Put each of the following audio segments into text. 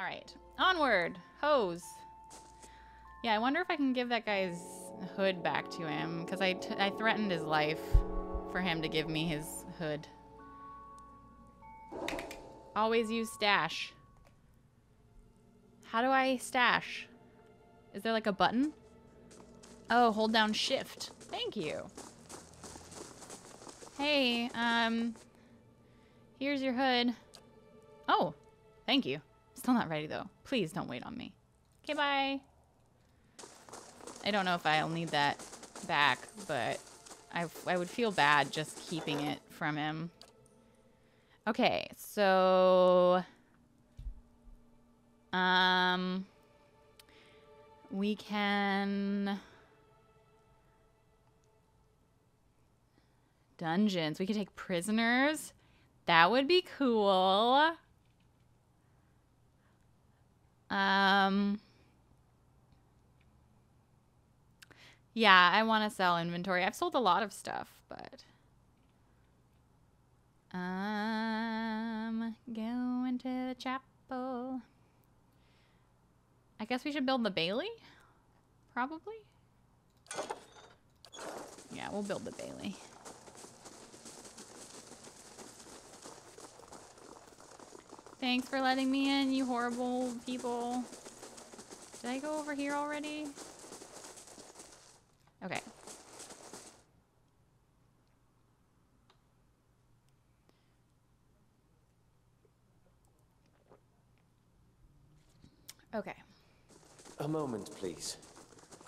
Alright. Onward! Hose! Yeah, I wonder if I can give that guy's hood back to him, because I threatened his life for him to give me his hood. Always use stash. How do I stash? Is there like a button? Oh, hold down shift. Thank you. Hey, here's your hood. Oh, thank you. Still not ready though. Please don't wait on me. Okay, bye. I don't know if I'll need that back, but I would feel bad just keeping it from him. Okay, so we can dungeons. We could take prisoners. That would be cool. Yeah, I want to sell inventory. I've sold a lot of stuff, but going to the chapel. I guess we should build the Bailey? Probably? Yeah, we'll build the Bailey. Thanks for letting me in, you horrible people. Did I go over here already? Okay. Okay. A moment, please.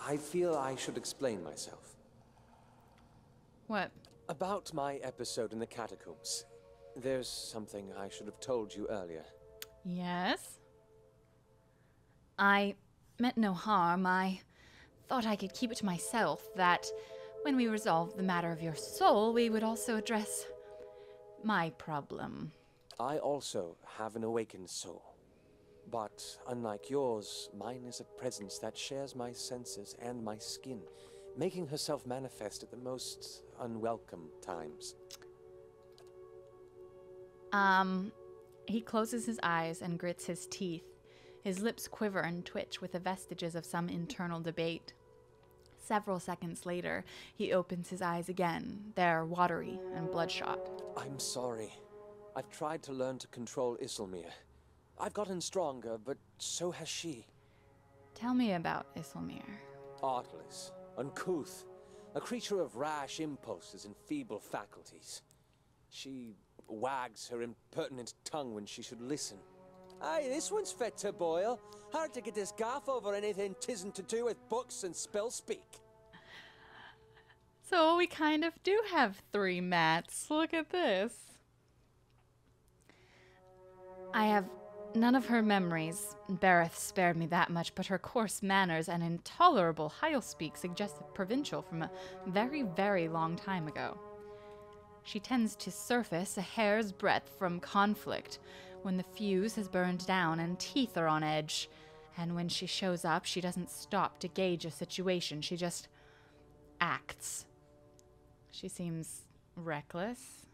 I feel I should explain myself. What? About my episode in the catacombs. There's something I should have told you earlier. Yes? I meant no harm. I thought I could keep it to myself, that when we resolved the matter of your soul, we would also address my problem. I also have an awakened soul. But unlike yours, mine is a presence that shares my senses and my skin, making herself manifest at the most unwelcome times. He closes his eyes and grits his teeth. His lips quiver and twitch with the vestiges of some internal debate. Several seconds later, he opens his eyes again. They're watery and bloodshot. I'm sorry. I've tried to learn to control Isilmir. I've gotten stronger, but so has she. Tell me about Isilmir. Artless, uncouth, a creature of rash impulses and feeble faculties. She wags her impertinent tongue when she should listen. Aye, this one's fit to boil. Hard to get this gaff over anything tisn't to do with books and spell speak. So we kind of do have 3 mats. Look at this. I have none of her memories. Bareth spared me that much, but her coarse manners and intolerable Heilspeak suggest a provincial from a very, very long time ago. She tends to surface a hair's breadth from conflict, when the fuse has burned down and teeth are on edge. And when she shows up, she doesn't stop to gauge a situation. She just acts. She seems reckless.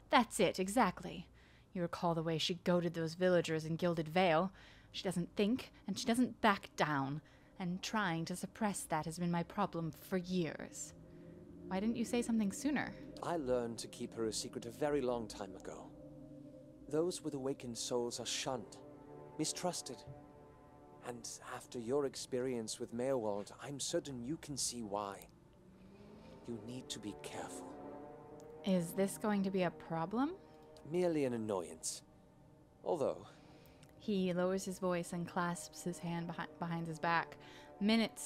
That's it, exactly. You recall the way she goaded those villagers in Gilded Vale. She doesn't think, and she doesn't back down. And trying to suppress that has been my problem for years. Why didn't you say something sooner? I learned to keep her a secret a very long time ago. Those with awakened souls are shunned, mistrusted. And after your experience with Meowald, I'm certain you can see why. You need to be careful. Is this going to be a problem? Merely an annoyance. Although... He lowers his voice and clasps his hand behind his back. Minute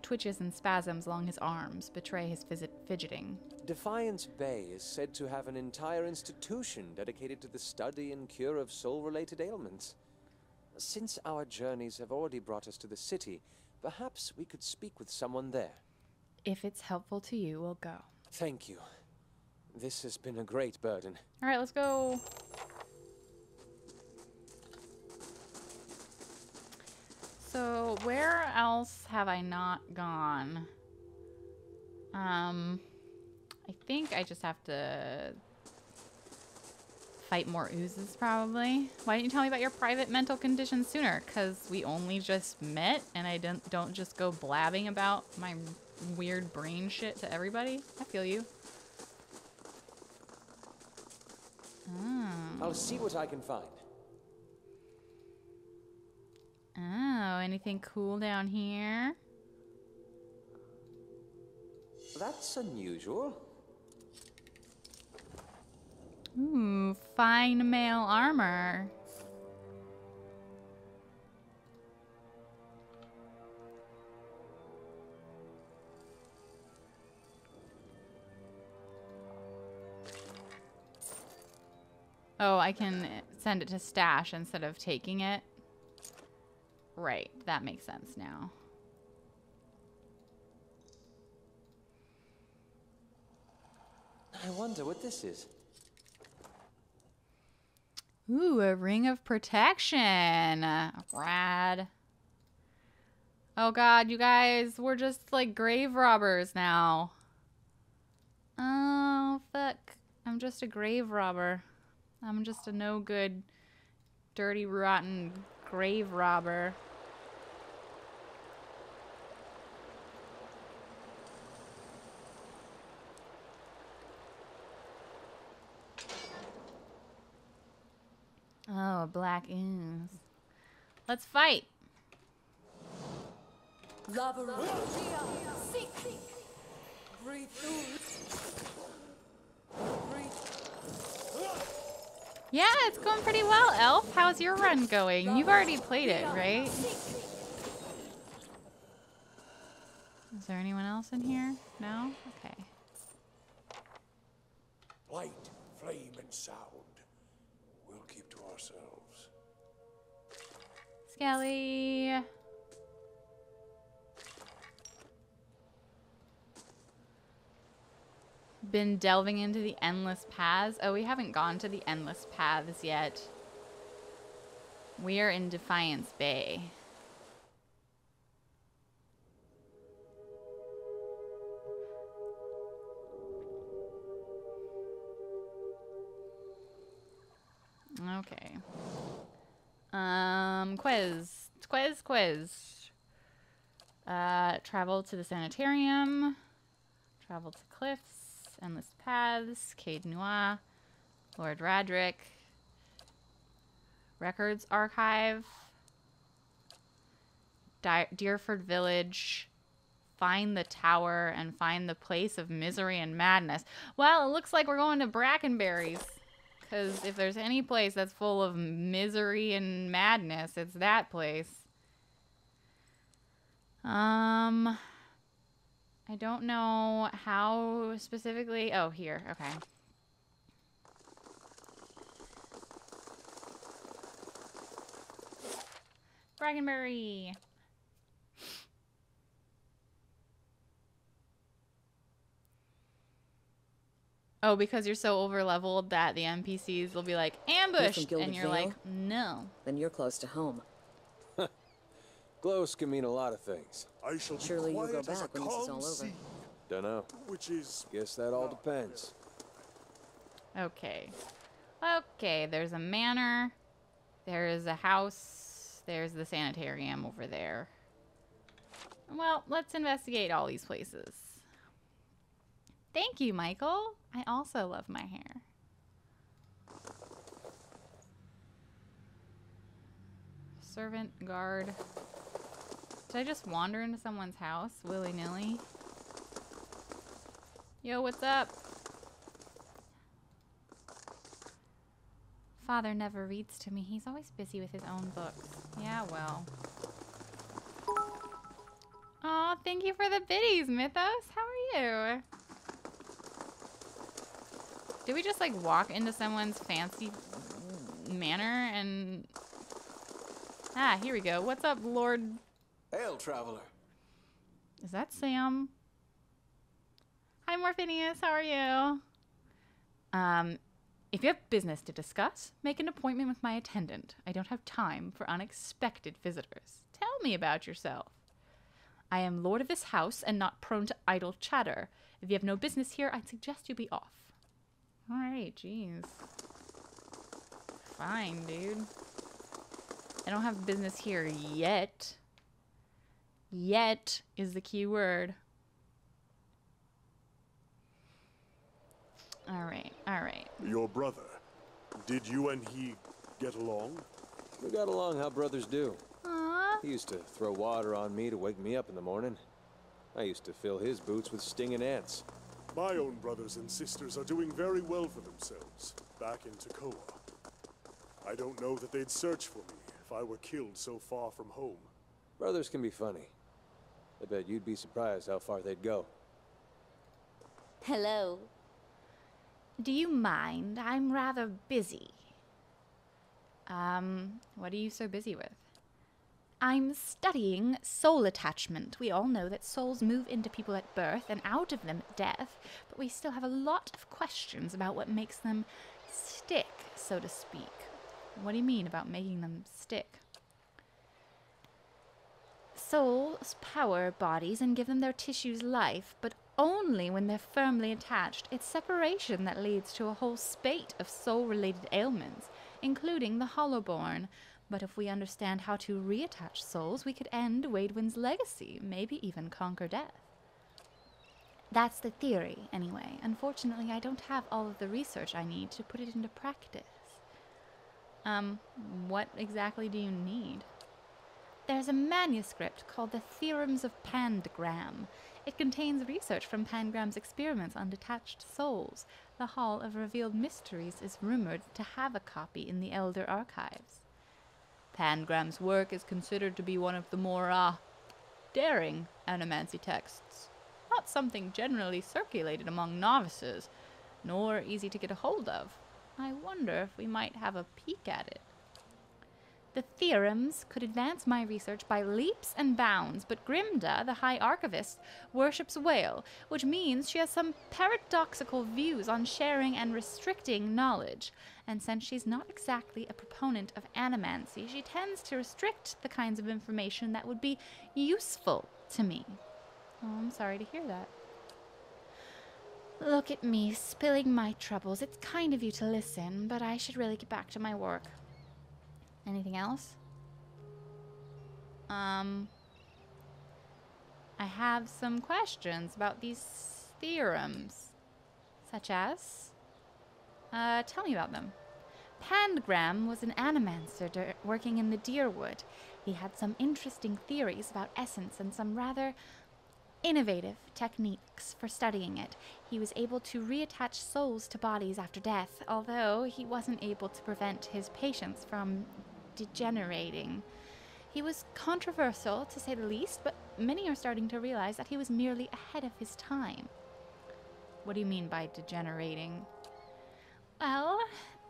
twitches and spasms along his arms betray his fidgeting. Defiance Bay is said to have an entire institution dedicated to the study and cure of soul-related ailments. Since our journeys have already brought us to the city, perhaps we could speak with someone there. If it's helpful to you, we'll go. Thank you. This has been a great burden. All right, let's go. So, where else have I not gone? I think I just have to fight more oozes, probably. Why didn't you tell me about your private mental condition sooner? Because we only just met, and I don't just go blabbing about my weird brain shit to everybody. I feel you. Oh. I'll see what I can find. Oh, anything cool down here? That's unusual. Ooh, fine mail armor. Oh, I can send it to stash instead of taking it. Right, that makes sense now. I wonder what this is. Ooh, a ring of protection. Rad. Oh god, you guys, we're just like grave robbers now. Oh, fuck. I'm just a grave robber. I'm just a no good, dirty, rotten grave robber. Oh, a black ooze. Let's fight. Breathe through. Breathe. Yeah, it's going pretty well, Elf. How's your run going? You've already played it, right? Is there anyone else in here? No? Okay. Light, flame, and sound. We'll keep to ourselves. Skelly. Been delving into the endless paths. Oh, we haven't gone to the endless paths yet. We are in Defiance Bay. Okay. Quiz. Travel to the sanitarium. Travel to cliffs. Endless paths. Cade Noir. Lord Radric. Records archive. Deerford Village. Find the tower and find the place of misery and madness. Well, it looks like we're going to Brackenberries. Because if there's any place that's full of misery and madness, it's that place. I don't know how specifically. Oh, here. Okay. Brackenberry. Oh, because you're so over-leveled that the NPCs will be like, ambushed! And you're like, no. Then you're close to home. Close can mean a lot of things. I shall be Surely you'll go quiet as a back when this is calm all over. sea, Dunno. which is Guess that all depends. Okay. Okay, there's a manor. There's a house. There's the sanitarium over there. Well, let's investigate all these places. Thank you, Michael. I also love my hair. Servant, guard. Did I just wander into someone's house willy-nilly? Yo, what's up? Father never reads to me. He's always busy with his own books. Yeah, well. Aw, thank you for the biddies, Mythos. How are you? Did we just, like, walk into someone's fancy manor and... Ah, here we go. What's up, Lord... Hail, traveler. Is that Sam? Hi, Morphinius. How are you? If you have business to discuss, make an appointment with my attendant. I don't have time for unexpected visitors. Tell me about yourself. I am lord of this house and not prone to idle chatter. If you have no business here, I'd suggest you be off. All right, jeez. Fine, dude. I don't have business here yet. Yet is the key word. Alright, alright. Your brother, did you and he get along? We got along how brothers do. Aww. He used to throw water on me to wake me up in the morning. I used to fill his boots with stinging ants. My own brothers and sisters are doing very well for themselves, back in Takoa. I don't know that they'd search for me if I were killed so far from home. Brothers can be funny. I bet you'd be surprised how far they'd go. Hello. Do you mind? I'm rather busy. What are you so busy with? I'm studying soul attachment. We all know that souls move into people at birth and out of them at death, but we still have a lot of questions about what makes them stick, so to speak. What do you mean about making them stick? Souls power bodies and give them their tissues life, but only when they're firmly attached. It's separation that leads to a whole spate of soul-related ailments, including the Hollowborn. But if we understand how to reattach souls, we could end Waidwin's legacy, maybe even conquer death. That's the theory, anyway. Unfortunately, I don't have all of the research I need to put it into practice. What exactly do you need? There's a manuscript called The Theorems of Pangram. It contains research from Pangram's experiments on detached souls. The Hall of Revealed Mysteries is rumored to have a copy in the Elder Archives. Pangram's work is considered to be one of the more, daring animancy texts. Not something generally circulated among novices, nor easy to get a hold of. I wonder if we might have a peek at it. The theorems could advance my research by leaps and bounds, but Grimda, the High Archivist, worships whale, which means she has some paradoxical views on sharing and restricting knowledge. And since she's not exactly a proponent of animancy, she tends to restrict the kinds of information that would be useful to me. Oh, I'm sorry to hear that. Look at me, spilling my troubles. It's kind of you to listen, but I should really get back to my work. Anything else? I have some questions about these theorems. Such as? Tell me about them. Pangram was an animancer working in the Deerwood. He had some interesting theories about essence and some rather innovative techniques for studying it. He was able to reattach souls to bodies after death, although he wasn't able to prevent his patients from degenerating. He was controversial, to say the least, but many are starting to realize that he was merely ahead of his time. What do you mean by degenerating? Well,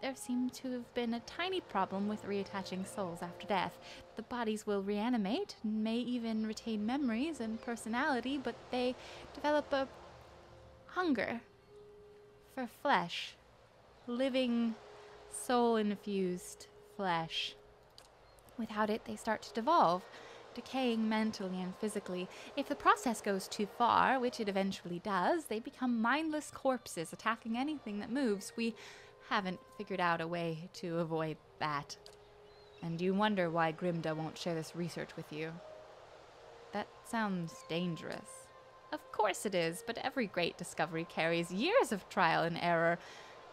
there seemed to have been a tiny problem with reattaching souls after death. The bodies will reanimate, may even retain memories and personality, but they develop a hunger for flesh. Living, soul-infused flesh. Without it, they start to devolve, decaying mentally and physically. If the process goes too far, which it eventually does, they become mindless corpses attacking anything that moves. We haven't figured out a way to avoid that. And you wonder why Grimda won't share this research with you. That sounds dangerous. Of course it is, but every great discovery carries years of trial and error.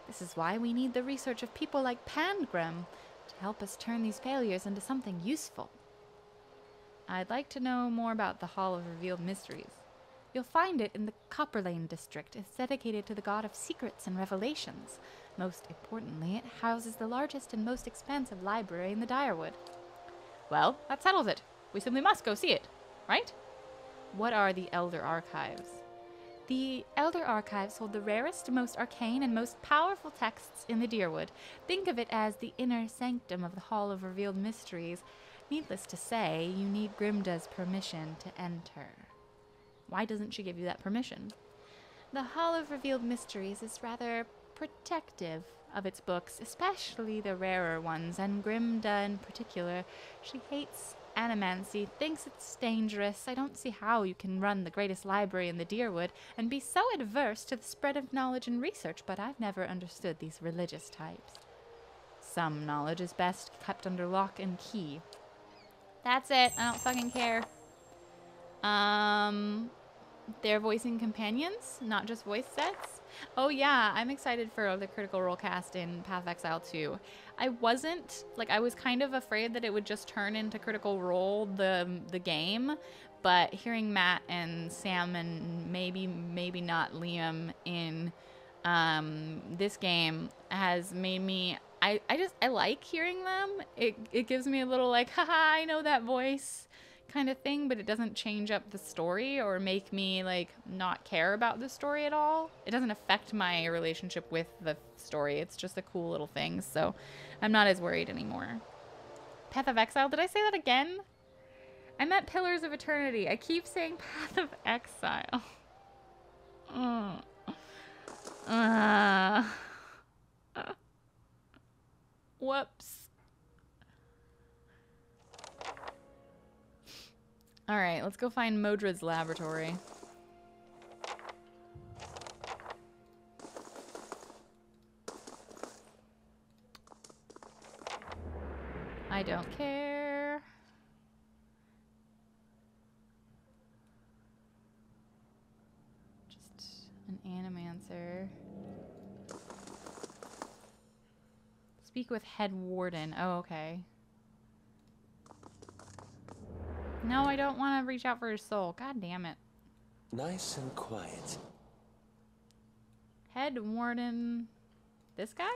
This is why we need the research of people like Pangram to help us turn these failures into something useful. I'd like to know more about the Hall of Revealed Mysteries. You'll find it in the Copperlane district. It's dedicated to the god of secrets and revelations. Most importantly, it houses the largest and most expansive library in the Direwood. Well, that settles it. We simply must go see it, right? What are the Elder Archives? The Elder Archives hold the rarest, most arcane, and most powerful texts in the Deerwood. Think of it as the inner sanctum of the Hall of Revealed Mysteries. Needless to say, you need Grimda's permission to enter. Why doesn't she give you that permission? The Hall of Revealed Mysteries is rather protective of its books, especially the rarer ones, and Grimda in particular. She hates animancy, thinks it's dangerous. I don't see how you can run the greatest library in the Deerwood and be so adverse to the spread of knowledge and research, but I've never understood these religious types. some knowledge is best kept under lock and key. That's it. I don't fucking care. They're voicing companions, not just voice sets. Oh yeah, I'm excited for the Critical Role cast in Path of Exile 2. I wasn't, like, I was kind of afraid that it would just turn into Critical Role, the game, but hearing Matt and Sam and maybe not Liam in this game has made me, I like hearing them. It gives me a little like, haha, I know that voice kind of thing, but it doesn't change up the story or make me like not care about the story at all. It doesn't affect my relationship with the story. It's just a cool little thing, so I'm not as worried anymore. Path of Exile, did I say that again? I meant Pillars of Eternity. I keep saying Path of Exile. Whoops. Alright, let's go find Modra's laboratory. I don't care. Just an animancer. Speak with head warden. Oh, okay. No, I don't want to reach out for his soul. God damn it. Nice and quiet. Head warden. This guy?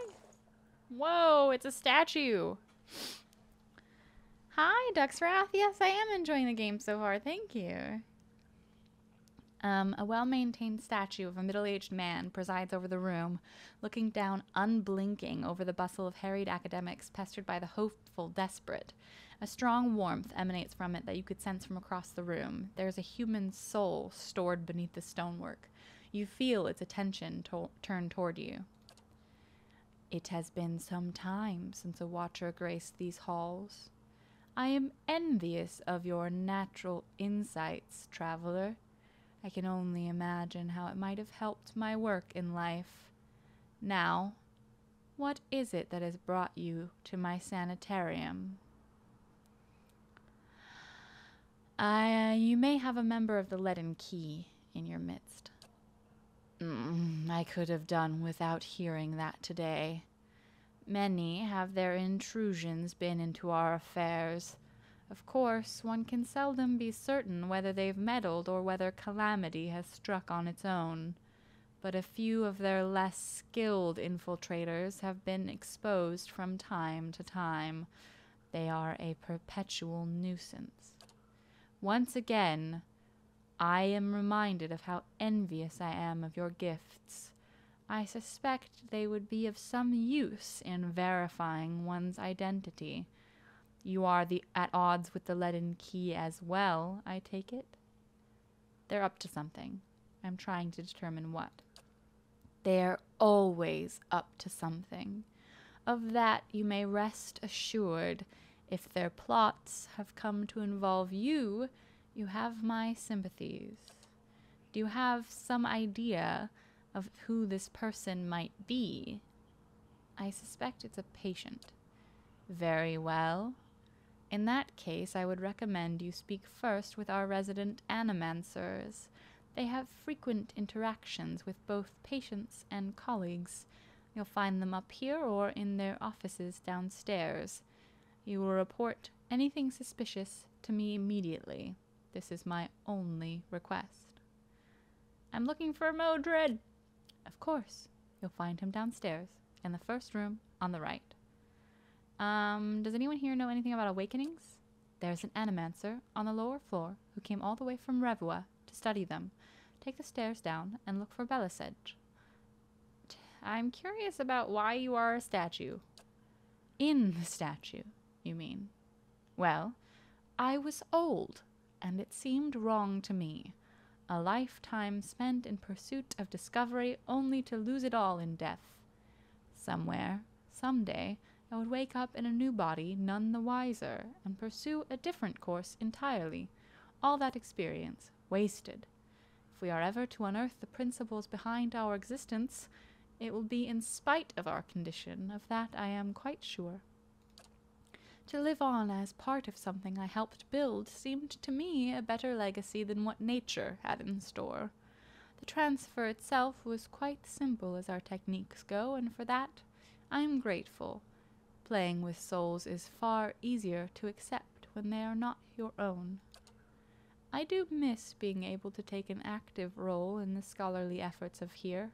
Whoa, it's a statue. Hi, Duxwrath. Yes, I am enjoying the game so far. Thank you. A well-maintained statue of a middle-aged man presides over the room, looking down unblinking over the bustle of harried academics pestered by the hopeful desperate. A strong warmth emanates from it that you could sense from across the room. There's a human soul stored beneath the stonework. You feel its attention turned toward you. It has been some time since a watcher graced these halls. I am envious of your natural insights, traveler. I can only imagine how it might have helped my work in life. Now, what is it that has brought you to my sanitarium? You may have a member of the Leaden Key in your midst. I could have done without hearing that today. Many have their intrusions been into our affairs. Of course, one can seldom be certain whether they've meddled or whether calamity has struck on its own. But a few of their less skilled infiltrators have been exposed from time to time. They are a perpetual nuisance. Once again, I am reminded of how envious I am of your gifts. I suspect they would be of some use in verifying one's identity. You are at odds with the Leaden Key as well, I take it? They're up to something. I'm trying to determine what. They're always up to something. Of that you may rest assured. If their plots have come to involve you, you have my sympathies. Do you have some idea of who this person might be? I suspect it's a patient. Very well. In that case, I would recommend you speak first with our resident animancers. They have frequent interactions with both patients and colleagues. You'll find them up here or in their offices downstairs. You will report anything suspicious to me immediately. This is my only request. I'm looking for Modred. Of course. You'll find him downstairs, in the first room on the right. Does anyone here know anything about awakenings? There's an animancer on the lower floor who came all the way from Revua to study them. Take the stairs down and look for Belisage. I'm curious about why you are a statue. In the statue, you mean? Well, I was old, and it seemed wrong to me. A lifetime spent in pursuit of discovery only to lose it all in death. Somewhere, someday, I would wake up in a new body none the wiser, and pursue a different course entirely. All that experience, wasted. If we are ever to unearth the principles behind our existence, It will be in spite of our condition, of that I am quite sure. To live on as part of something I helped build seemed to me a better legacy than what nature had in store. The transfer itself was quite simple as our techniques go, and for that I am grateful. Playing with souls is far easier to accept when they are not your own. I do miss being able to take an active role in the scholarly efforts of here.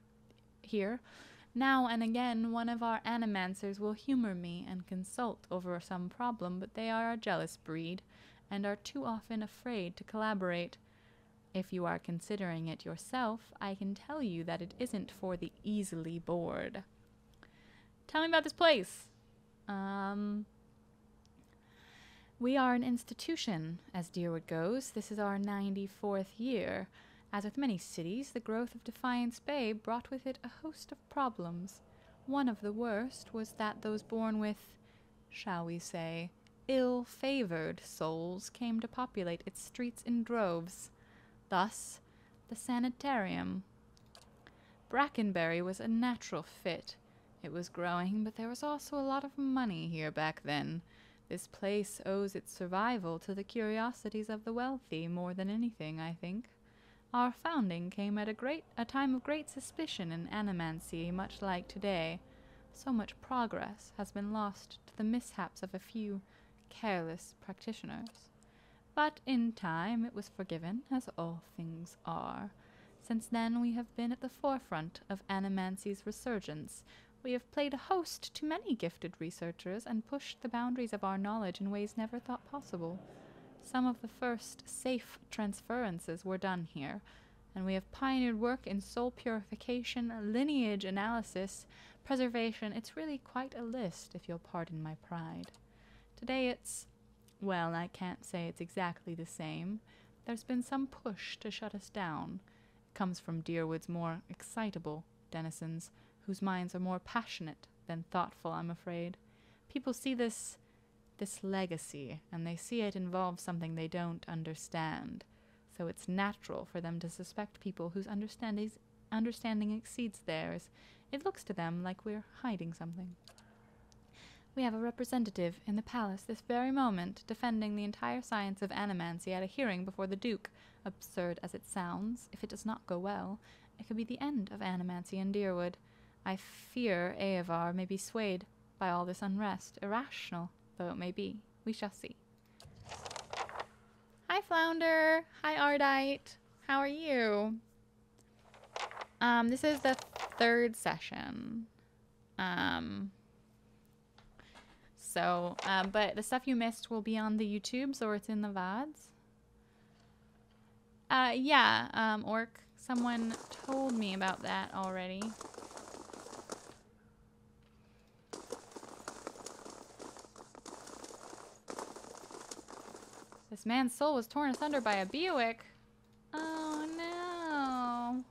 Now and again, one of our animancers will humor me and consult over some problem, but they are a jealous breed, and are too often afraid to collaborate. If you are considering it yourself, I can tell you that it isn't for the easily bored. Tell me about this place. We are an institution, as Deerwood goes. This is our 94th year. As with many cities, the growth of Defiance Bay brought with it a host of problems. One of the worst was that those born with, shall we say, ill-favored souls came to populate its streets in droves. Thus, the sanitarium. Brackenberry was a natural fit. It was growing, but there was also a lot of money here back then. This place owes its survival to the curiosities of the wealthy more than anything, I think. Our founding came at a time of great suspicion in animancy, much like today. So much progress has been lost to the mishaps of a few careless practitioners. But in time it was forgiven, as all things are. Since then we have been at the forefront of animancy's resurgence. We have played a host to many gifted researchers and pushed the boundaries of our knowledge in ways never thought possible. Some of the first safe transferences were done here, and we have pioneered work in soul purification, lineage analysis, preservation. It's really quite a list, if you'll pardon my pride. Today it's, well, I can't say it's exactly the same. There's been some push to shut us down. It comes from Deerwood's more excitable denizens, whose minds are more passionate than thoughtful, I'm afraid. People see this legacy, and they see it involves something they don't understand. So it's natural for them to suspect people whose understanding exceeds theirs. It looks to them like we're hiding something. We have a representative in the palace this very moment, defending the entire science of animancy at a hearing before the Duke. Absurd as it sounds, if it does not go well, it could be the end of animancy in Deerwood. I fear Eovar may be swayed by all this unrest, irrational though it may be. We shall see. Hi, Flounder. Hi, Ardite. How are you? This is the third session. But the stuff you missed will be on the YouTubes, or it's in the VODs. Orc. Someone told me about that already. This man's soul was torn asunder by a Buick. Oh no.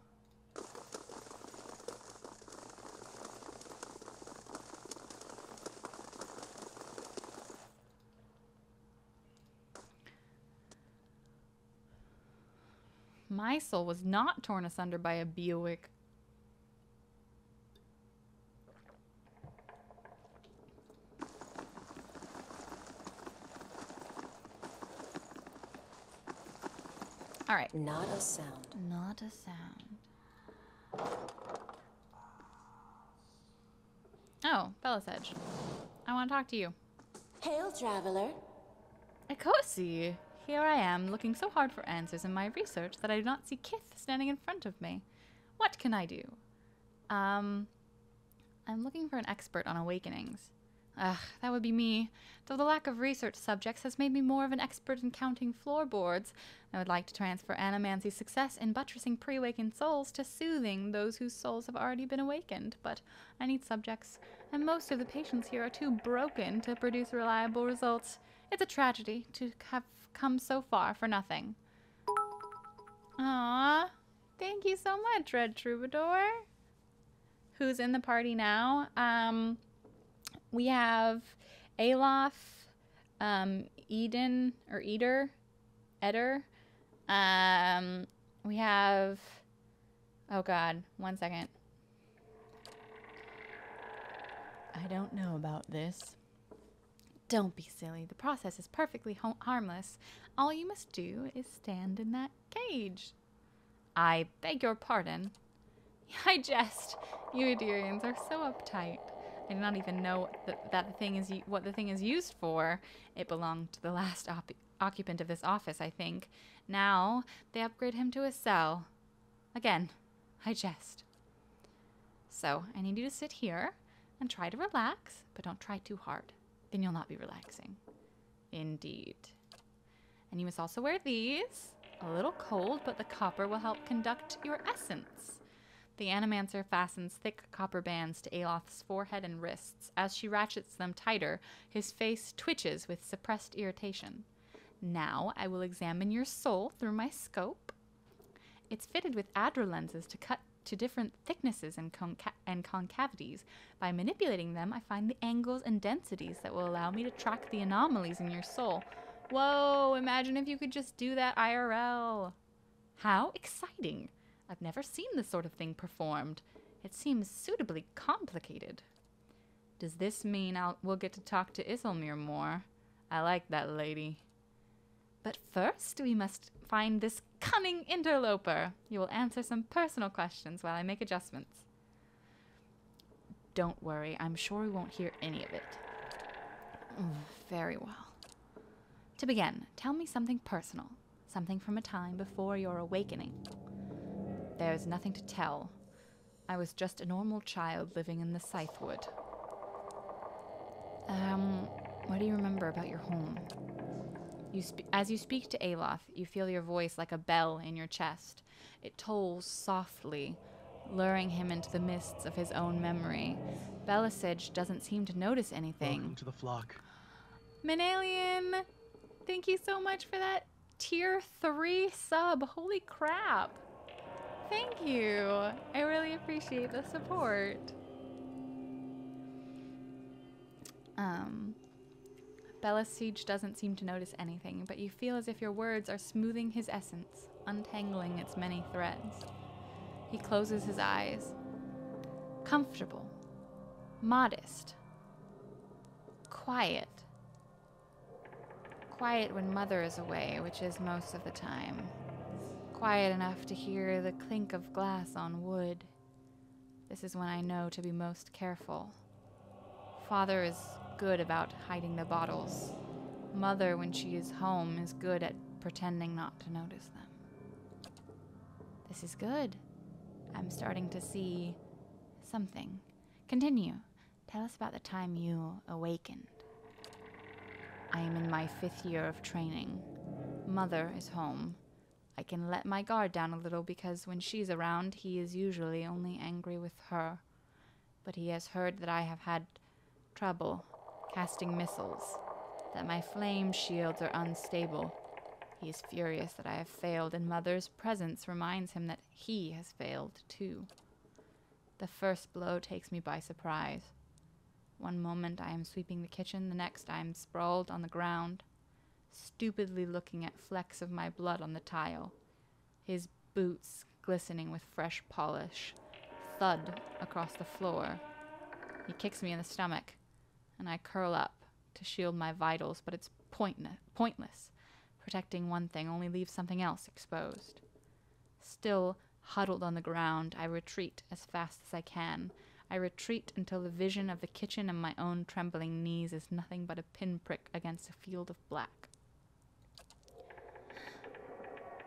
My soul was not torn asunder by a Buick. All right. Not a sound. Not a sound. Oh, Bella's Edge. I want to talk to you. Hail, traveler. Ekosi, here I am, looking so hard for answers in my research that I do not see Kith standing in front of me. What can I do? I'm looking for an expert on awakenings. Ugh, that would be me. Though the lack of research subjects has made me more of an expert in counting floorboards, I would like to transfer animancy's success in buttressing pre-awakened souls to soothing those whose souls have already been awakened. But I need subjects, and most of the patients here are too broken to produce reliable results. It's a tragedy to have come so far for nothing. Aww. Thank you so much, Red Troubadour. Who's in the party now? We have Alof, Eden, or Eder. We have, oh god, 1 second. I don't know about this. Don't be silly. The process is perfectly harmless. All you must do is stand in that cage. I beg your pardon. I jest. You Adirians are so uptight. I do not even know that the thing is what the thing is used for. It belonged to the last occupant of this office, I think. Now they upgrade him to a cell. Again, I jest. So I need you to sit here and try to relax, but don't try too hard. Then you'll not be relaxing. Indeed. And you must also wear these. A little cold, but the copper will help conduct your essence. The Animancer fastens thick copper bands to Aloth's forehead and wrists. As she ratchets them tighter, his face twitches with suppressed irritation. Now I will examine your soul through my scope. It's fitted with Adra lenses to cut to different thicknesses and concavities. By manipulating them, I find the angles and densities that will allow me to track the anomalies in your soul. Whoa, imagine if you could just do that IRL. How exciting! I've never seen this sort of thing performed. It seems suitably complicated. Does this mean we'll get to talk to Isilmir more? I like that lady. But first, we must find this cunning interloper. You will answer some personal questions while I make adjustments. Don't worry, I'm sure we won't hear any of it. Very well. To begin, tell me something personal. Something from a time before your awakening. There's nothing to tell. I was just a normal child living in the Scythewood. What do you remember about your home? As you speak to Aloth, you feel your voice like a bell in your chest. It tolls softly, luring him into the mists of his own memory. Belisage doesn't seem to notice anything. Welcome to the flock. Manalian, thank you so much for that tier 3 sub. Holy crap. Thank you. I really appreciate the support. Belisage doesn't seem to notice anything, but you feel as if your words are smoothing his essence, untangling its many threads. He closes his eyes. Comfortable. Modest. Quiet. Quiet when Mother is away, which is most of the time. Quiet enough to hear the clink of glass on wood. This is when I know to be most careful. Father is good about hiding the bottles. Mother, when she is home, is good at pretending not to notice them. This is good. I'm starting to see something. Continue. Tell us about the time you awakened. I am in my 5th year of training. Mother is home. I can let my guard down a little because when she's around, he is usually only angry with her. But he has heard that I have had trouble casting missiles, that my flame shields are unstable. He is furious that I have failed, and Mother's presence reminds him that he has failed too. The first blow takes me by surprise. One moment I am sweeping the kitchen, the next I am sprawled on the ground, stupidly looking at flecks of my blood on the tile, his boots glistening with fresh polish, thud across the floor. He kicks me in the stomach, and I curl up to shield my vitals, but it's pointless. Protecting one thing only leaves something else exposed. Still huddled on the ground, I retreat as fast as I can. I retreat until the vision of the kitchen and my own trembling knees is nothing but a pinprick against a field of black.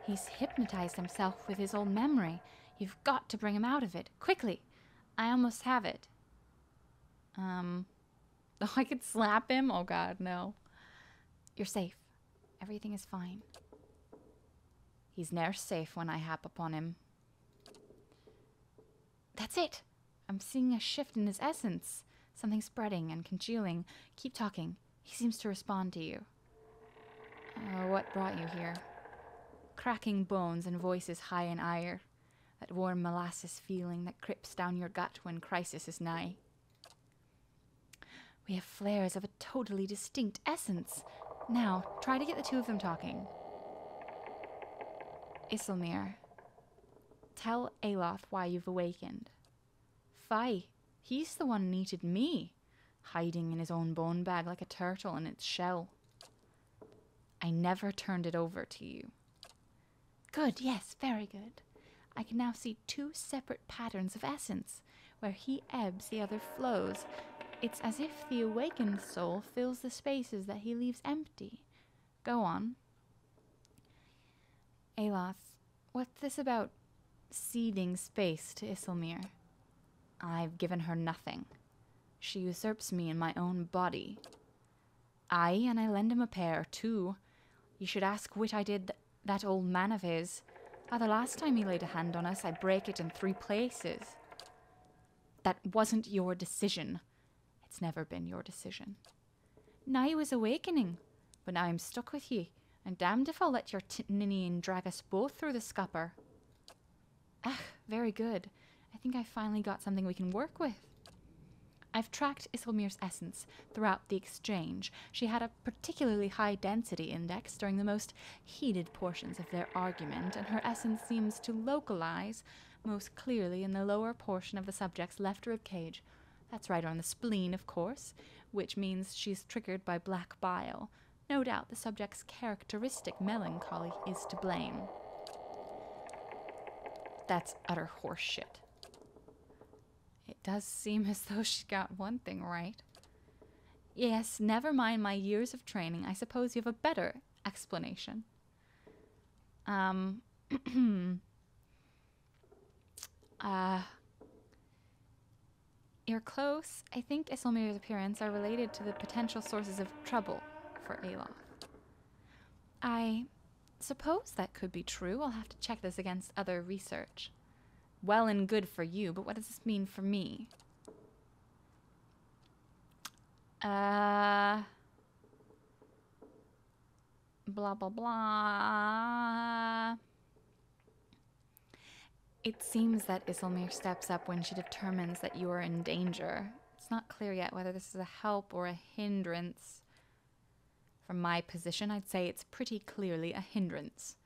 He's hypnotized himself with his old memory. You've got to bring him out of it. Quickly. I almost have it. Oh, I could slap him? Oh god, no. You're safe. Everything is fine. He's ne'er safe when I hap upon him. That's it. I'm seeing a shift in his essence. Something spreading and congealing. Keep talking. He seems to respond to you. What brought you here? Cracking bones and voices high in ire. That warm molasses feeling that creeps down your gut when crisis is nigh. We have flares of a totally distinct essence. Now, try to get the two of them talking. Isilmir, tell Aloth why you've awakened. Fie, he's the one needed me. hiding in his own bone bag like a turtle in its shell. I never turned it over to you. Good, yes, very good. I can now see 2 separate patterns of essence. Where he ebbs, the other flows. It's as if the awakened soul fills the spaces that he leaves empty. Go on. Aloth, what's this about ceding space to Isilmir? I've given her nothing. She usurps me in my own body. Aye, and I lend him a pair, too. You should ask what I did that old man of his. The last time he laid a hand on us, I break it in 3 places. That wasn't your decision. It's never been your decision. Now he was awakening, but now I'm stuck with ye, and damned if I'll let your Ninian drag us both through the scupper. Ah, very good. I think I finally got something we can work with. I've tracked Isilmir's essence throughout the exchange. She had a particularly high density index during the most heated portions of their argument, and her essence seems to localize most clearly in the lower portion of the subject's left ribcage. That's right on the spleen, of course, which means she's triggered by black bile. No doubt the subject's characteristic melancholy is to blame. That's utter horseshit. It does seem as though she got one thing right. Yes, never mind my years of training. I suppose you have a better explanation. You're close. I think Isilmir's appearance are related to the potential sources of trouble for Aloth. I suppose that could be true. I'll have to check this against other research. Well and good for you, but what does this mean for me? Blah, blah, blah. It seems that Isilmir steps up when she determines that you are in danger. It's not clear yet whether this is a help or a hindrance. From my position, I'd say it's pretty clearly a hindrance.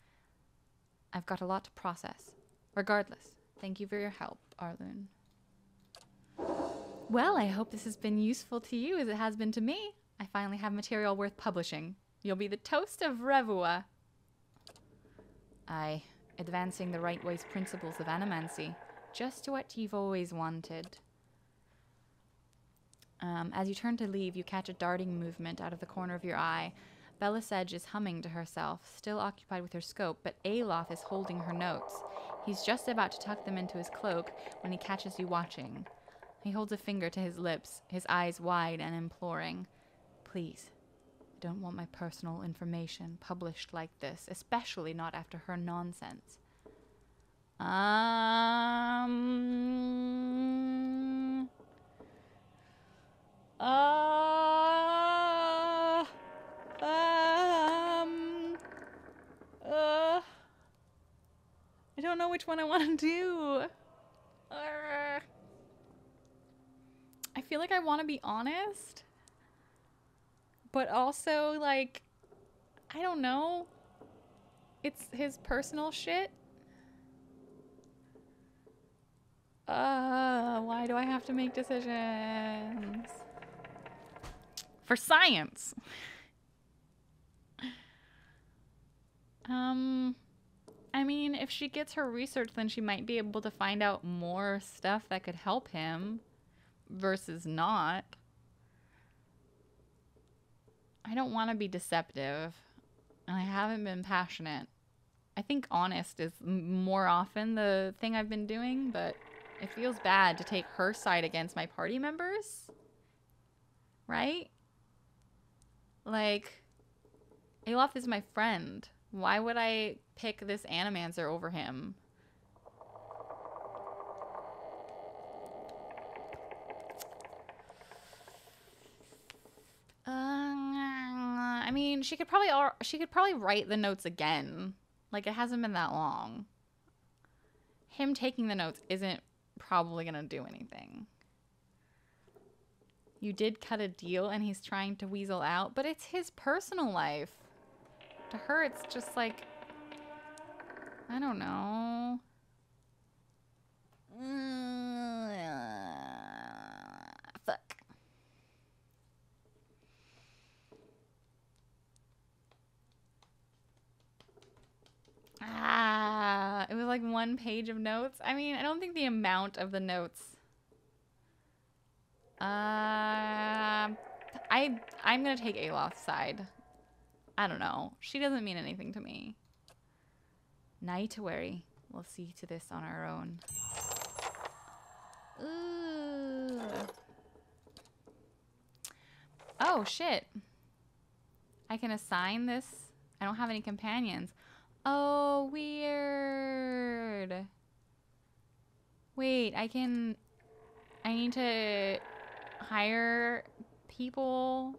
I've got a lot to process. Regardless, thank you for your help, Arlune. Well, I hope this has been useful to you as it has been to me. I finally have material worth publishing. You'll be the toast of Revua. Aye, advancing the right way's principles of animancy. Just what you've always wanted. As you turn to leave, you catch a darting movement out of the corner of your eye. Belisage is humming to herself, still occupied with her scope, but Aloth is holding her notes. He's just about to tuck them into his cloak when he catches you watching. He holds a finger to his lips, his eyes wide and imploring. Please, I don't want my personal information published like this, especially not after her nonsense. I don't know which one I want to do. I feel like I want to be honest, but also, like, I don't know. It's his personal shit. Why do I have to make decisions? For science. I mean, if she gets her research, then she might be able to find out more stuff that could help him versus not. I don't want to be deceptive, and I haven't been passionate. I think honest is more often the thing I've been doing, but it feels bad to take her side against my party members. Right? Like, Aloth is my friend. Why would I pick this Animancer over him? I mean, she could probably write the notes again. Like, it hasn't been that long. Him taking the notes isn't probably gonna do anything. You did cut a deal and he's trying to weasel out, but it's his personal life. To her, it's just like, I don't know. Fuck. like 1 page of notes. I mean, I don't think the amount of the notes. I'm gonna take Aloth's side. I don't know. She doesn't mean anything to me. Not to worry. We'll see to this on our own. Ooh. Oh, shit. I can assign this. I don't have any companions. Oh, weird. Wait, I need to hire people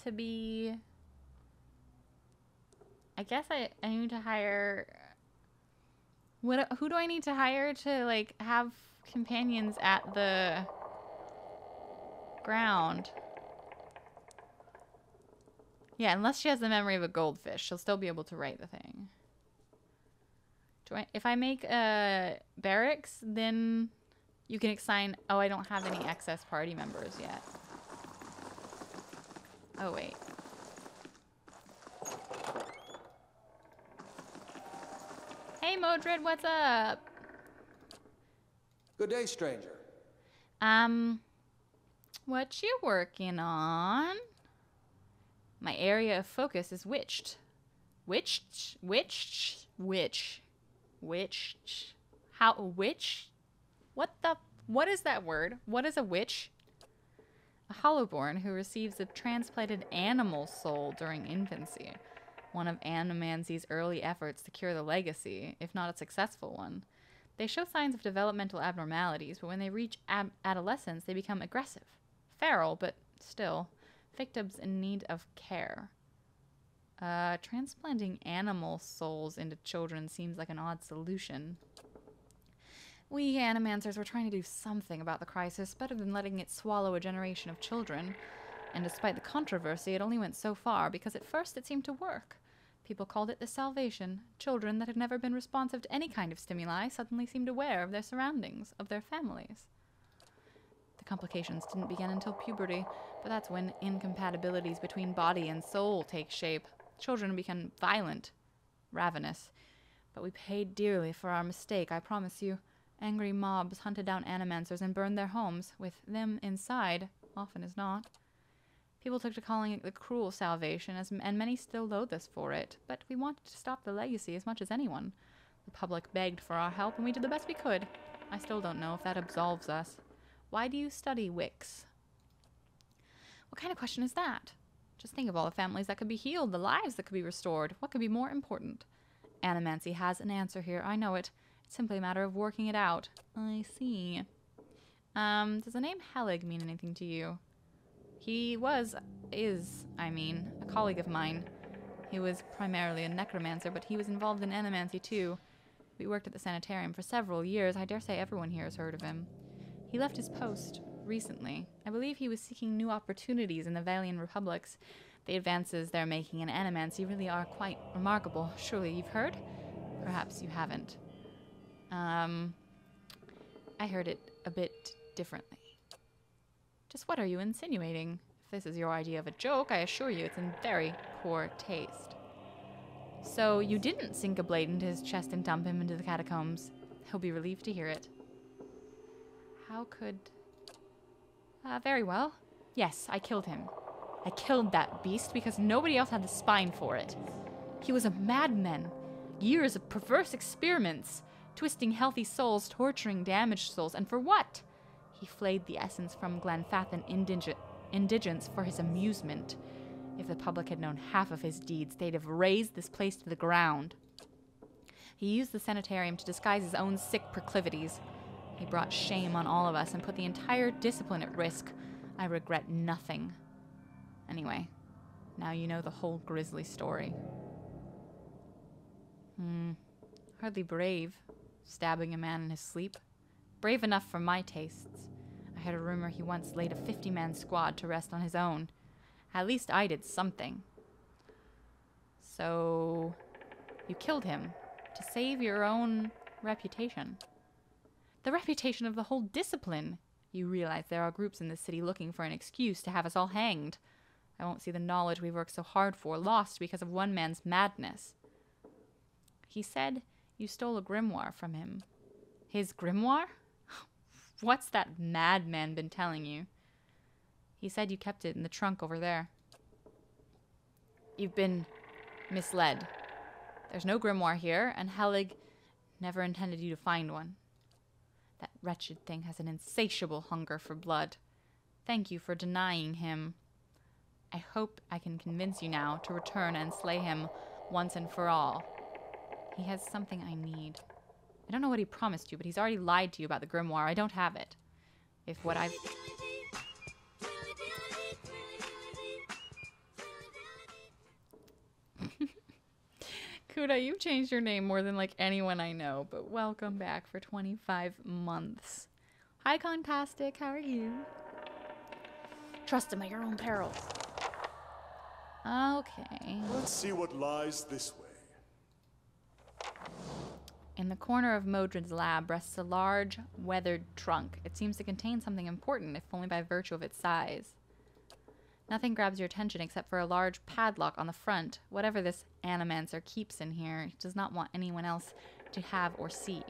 to be... I guess I need to hire... Who do I need to hire to, like, have companions at the ground? Yeah, unless she has the memory of a goldfish, she'll still be able to write the thing. If I make barracks, then you can assign... Oh, I don't have any excess party members yet. Oh, wait. Hey, Modred, what's up? Good day, stranger. What you working on? My area of focus is witched. Witched? How, witch? What is that word? What is a witch? A hollowborn who receives a transplanted animal soul during infancy. One of Animancy's early efforts to cure the legacy, if not a successful one. They show signs of developmental abnormalities, but when they reach adolescence, they become aggressive. Feral, but still, victims in need of care. Transplanting animal souls into children seems like an odd solution. We Animancers were trying to do something about the crisis, better than letting it swallow a generation of children. And despite the controversy, it only went so far, because at first it seemed to work. People called it the salvation. Children that had never been responsive to any kind of stimuli suddenly seemed aware of their surroundings, of their families. The complications didn't begin until puberty, but that's when incompatibilities between body and soul take shape. Children become violent, ravenous. But we paid dearly for our mistake, I promise you. Angry mobs hunted down Animancers and burned their homes, with them inside, often as not. People took to calling it the cruel salvation, and many still loathe us for it, but we wanted to stop the legacy as much as anyone. The public begged for our help, and we did the best we could. I still don't know if that absolves us. Why do you study Wicks? What kind of question is that? Just think of all the families that could be healed, the lives that could be restored. What could be more important? Animancy has an answer here, I know it. It's simply a matter of working it out. I see. Does the name Helig mean anything to you? He is a colleague of mine. He was primarily a necromancer, but he was involved in animancy too. We worked at the sanitarium for several years. I dare say everyone here has heard of him. He left his post recently. I believe he was seeking new opportunities in the Valian Republics. The advances they're making in animancy really are quite remarkable. Surely you've heard? Perhaps you haven't. I heard it a bit differently. Just what are you insinuating? If this is your idea of a joke, I assure you it's in very poor taste. So you didn't sink a blade into his chest and dump him into the catacombs. He'll be relieved to hear it. How could... very well. Yes, I killed him. I killed that beast because nobody else had the spine for it. He was a madman. Years of perverse experiments. Twisting healthy souls, torturing damaged souls, and for what? He flayed the essence from Glenfathan indigents for his amusement. If the public had known half of his deeds, they'd have razed this place to the ground. He used the sanitarium to disguise his own sick proclivities. He brought shame on all of us and put the entire discipline at risk. I regret nothing. Anyway, now you know the whole grisly story. Hardly brave, stabbing a man in his sleep. Brave enough for my tastes. I heard a rumor he once laid a 50-man squad to rest on his own. At least I did something. So, you killed him to save your own reputation. The reputation of the whole discipline. You realize there are groups in this city looking for an excuse to have us all hanged. I won't see the knowledge we've worked so hard for lost because of one man's madness. He said You stole a grimoire from him. His grimoire? What's that madman been telling you? He said you kept it in the trunk over there. You've been misled. There's no grimoire here, and Helig never intended you to find one. That wretched thing has an insatiable hunger for blood. Thank you for denying him. I hope I can convince you now to return and slay him once and for all. He has something I need. I don't know what he promised you, but he's already lied to you about the grimoire. I don't have it. If what I've... Kuda, you've changed your name more than like anyone I know, but welcome back for 25 months. Hi, Contastic. How are you? Trust him at your own peril. Okay. Let's see what lies this way. In the corner of Modred's lab rests a large, weathered trunk. It seems to contain something important, if only by virtue of its size. Nothing grabs your attention except for a large padlock on the front. Whatever this animancer keeps in here, he does not want anyone else to have or see.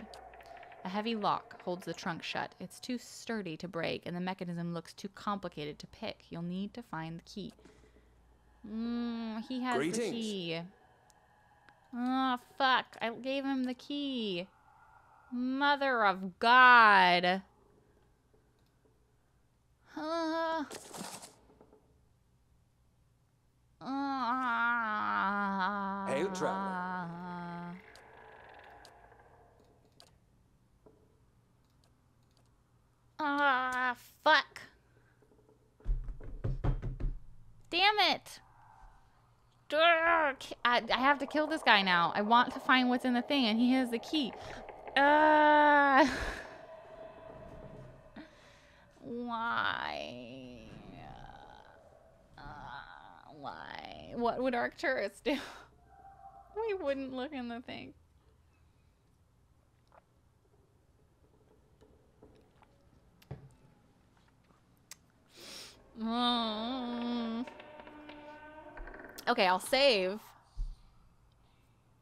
A heavy lock holds the trunk shut. It's too sturdy to break, and the mechanism looks too complicated to pick. You'll need to find the key. He has the key. Oh, fuck. I gave him the key. Mother of God. Hail, traveler. Fuck. Damn it. I have to kill this guy now. I want to find what's in the thing, and he has the key. Why? Why? What would Arcturus do? We wouldn't look in the thing. Okay, I'll save.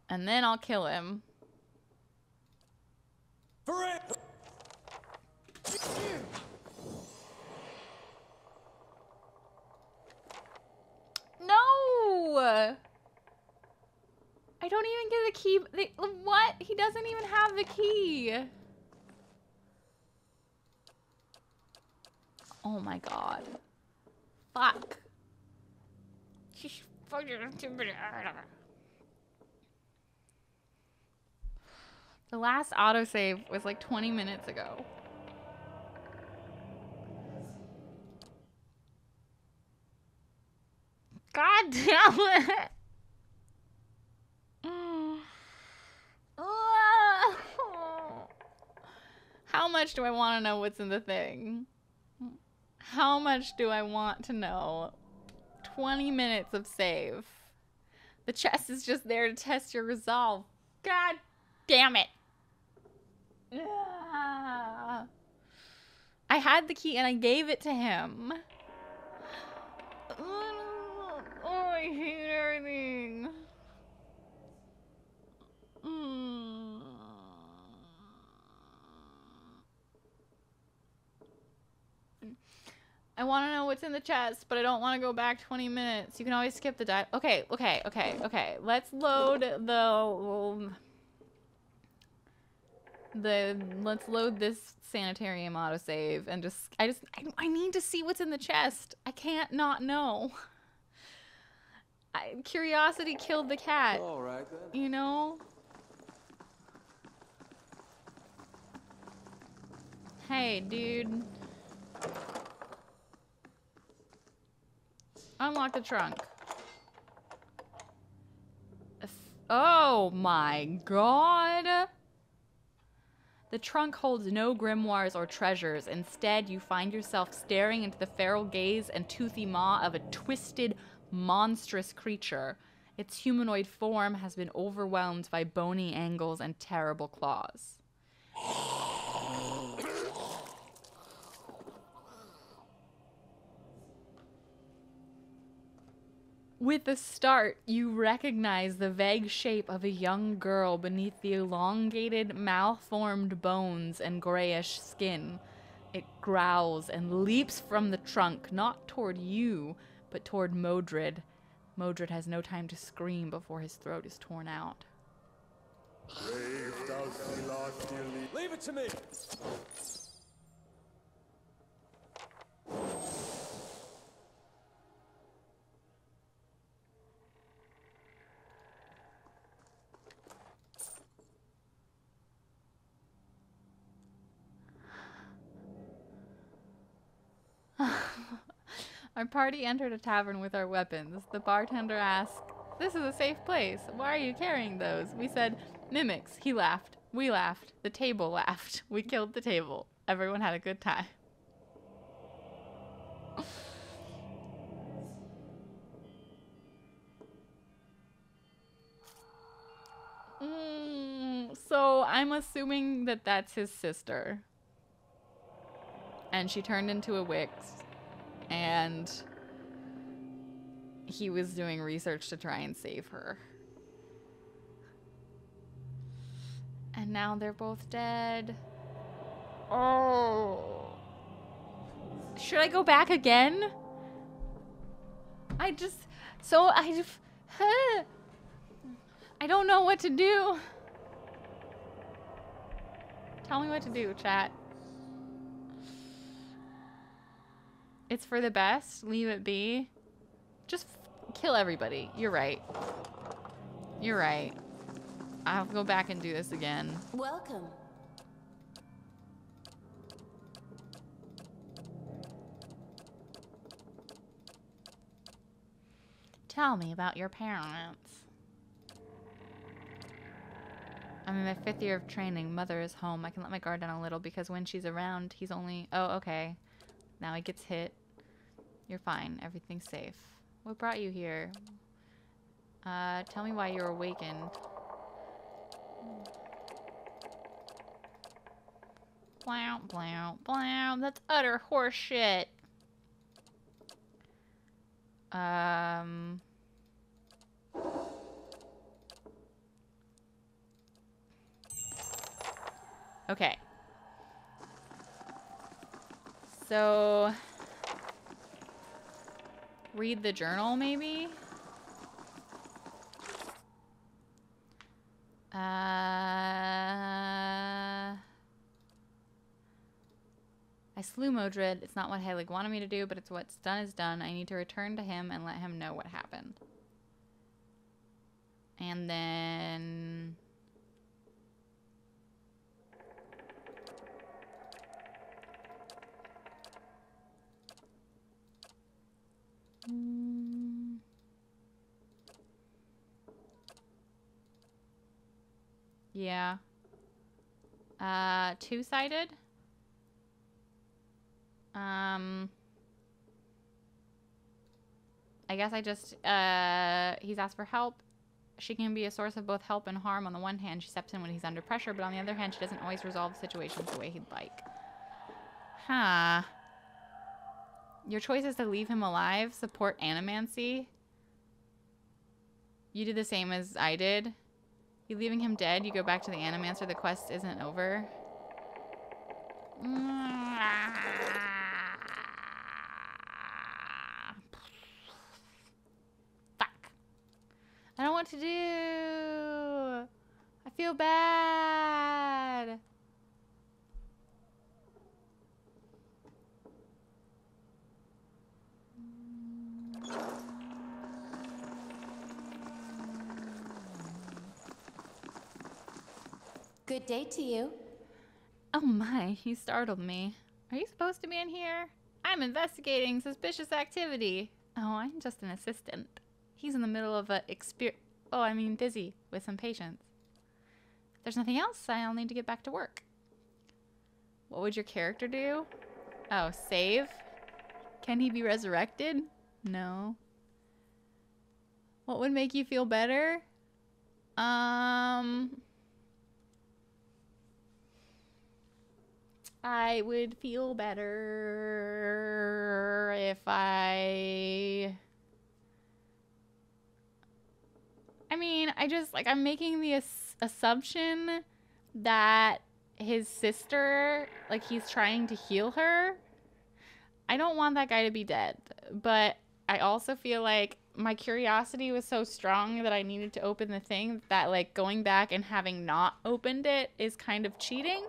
And then I'll kill him. No! I don't even get the key. What? He doesn't even have the key. Oh my god. Fuck. The last autosave was like 20 minutes ago. God damn it! How much do I want to know what's in the thing? How much do I want to know? 20 minutes of save. The chest is just there to test your resolve. God damn it. I had the key and I gave it to him. Oh, I hate everything. I want to know what's in the chest, but I don't want to go back 20 minutes. You can always skip the dive. Okay. Let's load let's load this sanitarium autosave and I need to see what's in the chest. I can't not know. Curiosity killed the cat. All right then. You know? Hey, dude. Unlock the trunk. Oh my god. The trunk holds no grimoires or treasures. Instead, you find yourself staring into the feral gaze and toothy maw of a twisted, monstrous creature. Its humanoid form has been overwhelmed by bony angles and terrible claws. With the start, you recognize the vague shape of a young girl beneath the elongated, malformed bones and grayish skin. It growls and leaps from the trunk, not toward you, but toward Modred. Modred has no time to scream before his throat is torn out. Leave it to me! Our party entered a tavern with our weapons. The bartender asked, "This is a safe place. Why are you carrying those?" We said, "Mimics." He laughed. We laughed. The table laughed. We killed the table. Everyone had a good time. So I'm assuming that that's his sister. And she turned into a Wix. And he was doing research to try and save her. And now they're both dead. Oh. Should I go back again? I don't know what to do. Tell me what to do, chat. It's for the best. Leave it be. Just kill everybody. You're right. You're right. I'll go back and do this again. Welcome. Tell me about your parents. I'm in my 5th year of training. Mother is home. I can let my guard down a little because when she's around, he's only... Oh, okay. Now he gets hit. You're fine. Everything's safe. What brought you here? Tell me why you're awakened. Blow, blow, blow. That's utter horseshit. Okay. So, read the journal, maybe? I slew Modred. It's not what Halig wanted me to do, but it's what's done is done. I need to return to him and let him know what happened. And then... Yeah. Two-sided? I guess I just, he's asked for help. She can be a source of both help and harm. On the one hand, she steps in when he's under pressure, but on the other hand, she doesn't always resolve situations the way he'd like. Huh. Your choice is to leave him alive, support animancy. You did the same as I did. You leaving him dead, you go back to the animancer, the quest isn't over. Fuck. I don't know what to do. I feel bad. Good day to you. Oh my, you startled me. Are you supposed to be in here? I'm investigating suspicious activity. Oh, I'm just an assistant. He's in the middle of a busy with some patients. If there's nothing else, I'll need to get back to work. What would your character do? Oh, save? Can he be resurrected? No. What would make you feel better? I would feel better if I I mean, I'm making the assumption that his sister, like, he's trying to heal her. I don't want that guy to be dead, but I also feel like my curiosity was so strong that I needed to open the thing that, like, going back and having not opened it is kind of cheating.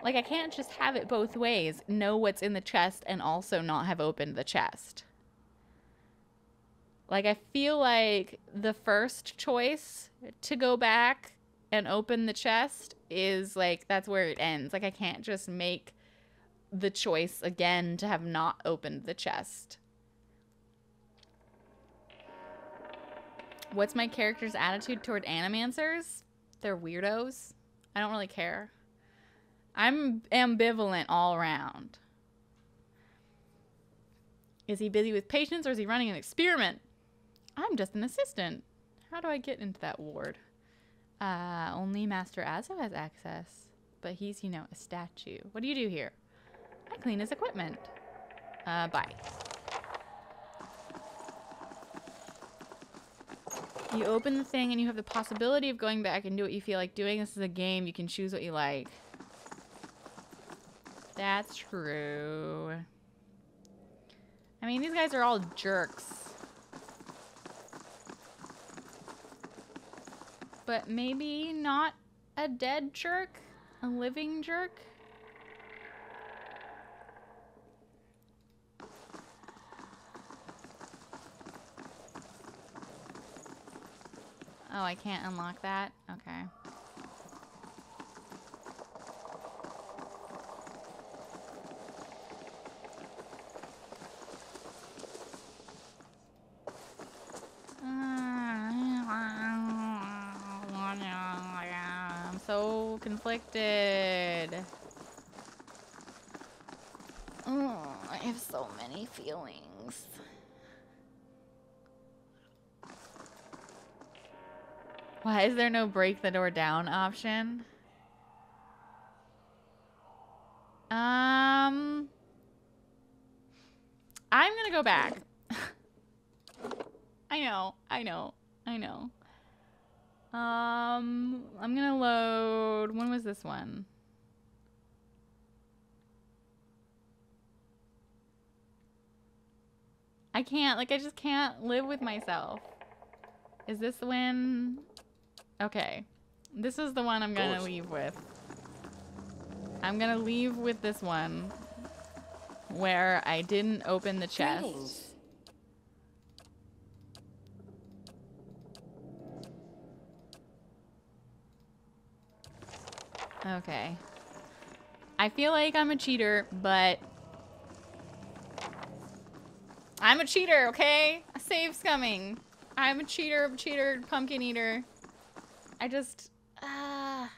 Like, I can't just have it both ways, know what's in the chest and also not have opened the chest. Like, I feel like the first choice to go back and open the chest is, like, that's where it ends. Like, I can't just make the choice again to have not opened the chest. What's my character's attitude toward animancers? They're weirdos. I don't really care. I'm ambivalent all around. Is he busy with patients or is he running an experiment? I'm just an assistant. How do I get into that ward? Only Master Azo has access. But he's, you know, a statue. What do you do here? I clean his equipment. Bye. You open the thing and you have the possibility of going back and do what you feel like doing. This is a game. You can choose what you like. That's true. I mean, these guys are all jerks. But maybe not a dead jerk? A living jerk? Oh, I can't unlock that? Okay. I'm so conflicted. Oh, I have so many feelings. Why is there no break the door down option? I'm gonna go back. I know. I'm gonna load. When was this one? I can't, like, I just can't live with myself. Is this when? Okay. This is the one I'm gonna leave with. I'm gonna leave with this one where I didn't open the chest. Greetings. Okay. I feel like I'm a cheater, but I'm a cheater, okay? A save scumming. I'm a cheater, pumpkin eater. I just, I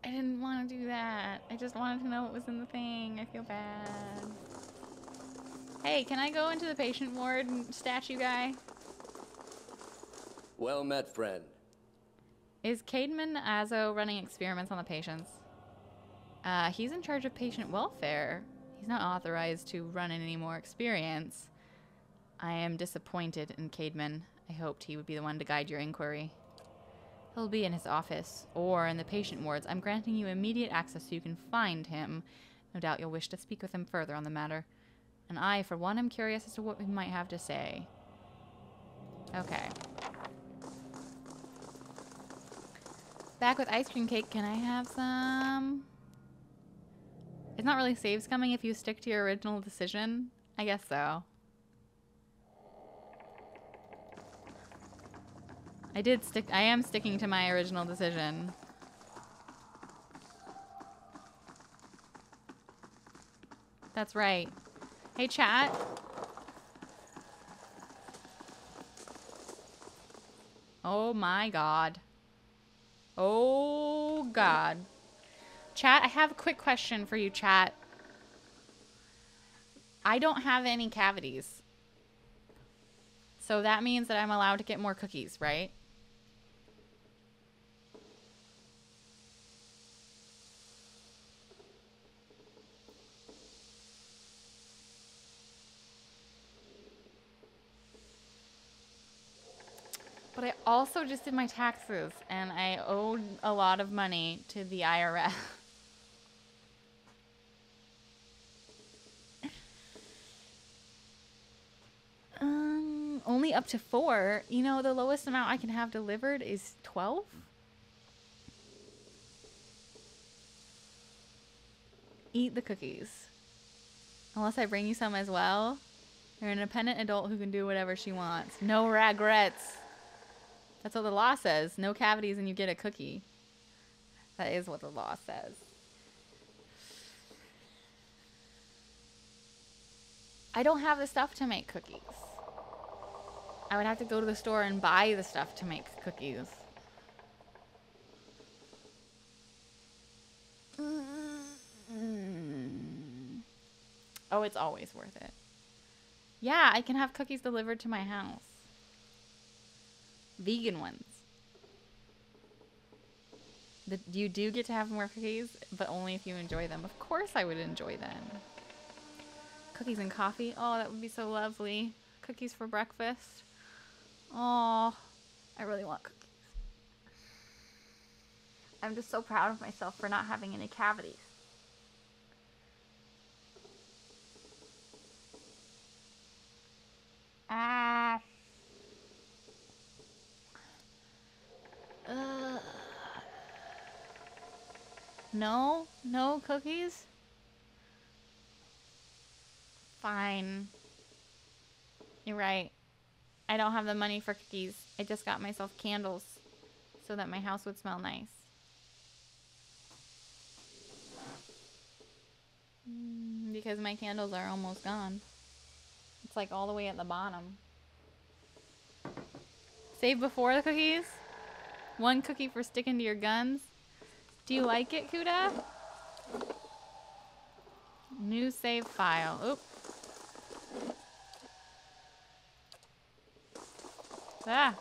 didn't want to do that. I just wanted to know what was in the thing. I feel bad. Hey, can I go into the patient ward, statue guy? Well met, friend. Is Cademan Azo running experiments on the patients? He's in charge of patient welfare. He's not authorized to run any more experience. I am disappointed in Cademan. I hoped he would be the one to guide your inquiry. He'll be in his office or in the patient wards. I'm granting you immediate access so you can find him. No doubt you'll wish to speak with him further on the matter. And I, for one, am curious as to what he might have to say. Okay. Back with ice cream cake. Can I have some? It's not really saves coming if you stick to your original decision. I guess so. I am sticking to my original decision. That's right. Hey, chat. Oh my god. Oh god. Chat, I have a quick question for you, chat. I don't have any cavities. So that means that I'm allowed to get more cookies, right? But I also just did my taxes, and I owed a lot of money to the IRS. Only up to 4. You know, the lowest amount I can have delivered is 12. Eat the cookies. Unless I bring you some as well. You're an independent adult who can do whatever she wants. No regrets. That's what the law says. No cavities and you get a cookie. That is what the law says. I don't have the stuff to make cookies. I would have to go to the store and buy the stuff to make cookies. Oh, it's always worth it. Yeah, I can have cookies delivered to my house. Vegan ones. You do get to have more cookies, but only if you enjoy them. Of course I would enjoy them. Cookies and coffee. Oh, that would be so lovely. Cookies for breakfast. Oh, I really want cookies. I'm just so proud of myself for not having any cavities. No cookies? Fine. You're right. I don't have the money for cookies. I just got myself candles so that my house would smell nice. Because my candles are almost gone. It's like all the way at the bottom. Save before the cookies? 1 cookie for sticking to your guns? Do you like it, Kuda? New save file. Oop. Ah.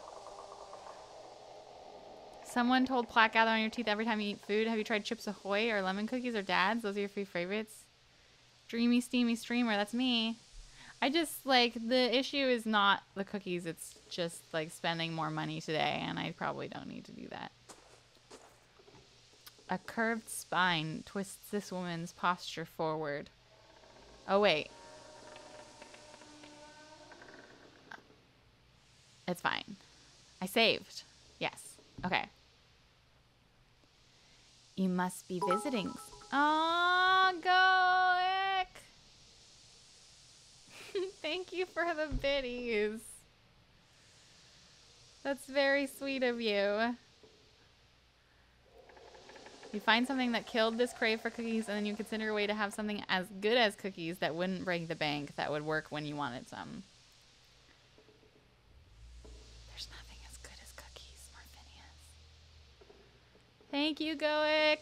Someone told plaque gather on your teeth every time you eat food. Have you tried Chips Ahoy or lemon cookies or Dad's? Those are your 3 favorites. Dreamy, steamy streamer. That's me. I just, like, the issue is not the cookies. It's just, like, spending more money today. And I probably don't need to do that. A curved spine twists this woman's posture forward. Oh, wait. It's fine. I saved. Yes. Okay. You must be visiting. Aw, Goic! Thank you for the biddies. That's very sweet of you. You find something that killed this crave for cookies, and then you consider a way to have something as good as cookies that wouldn't break the bank, that would work when you wanted some. There's nothing as good as cookies, Morphinius. Thank you, Goic.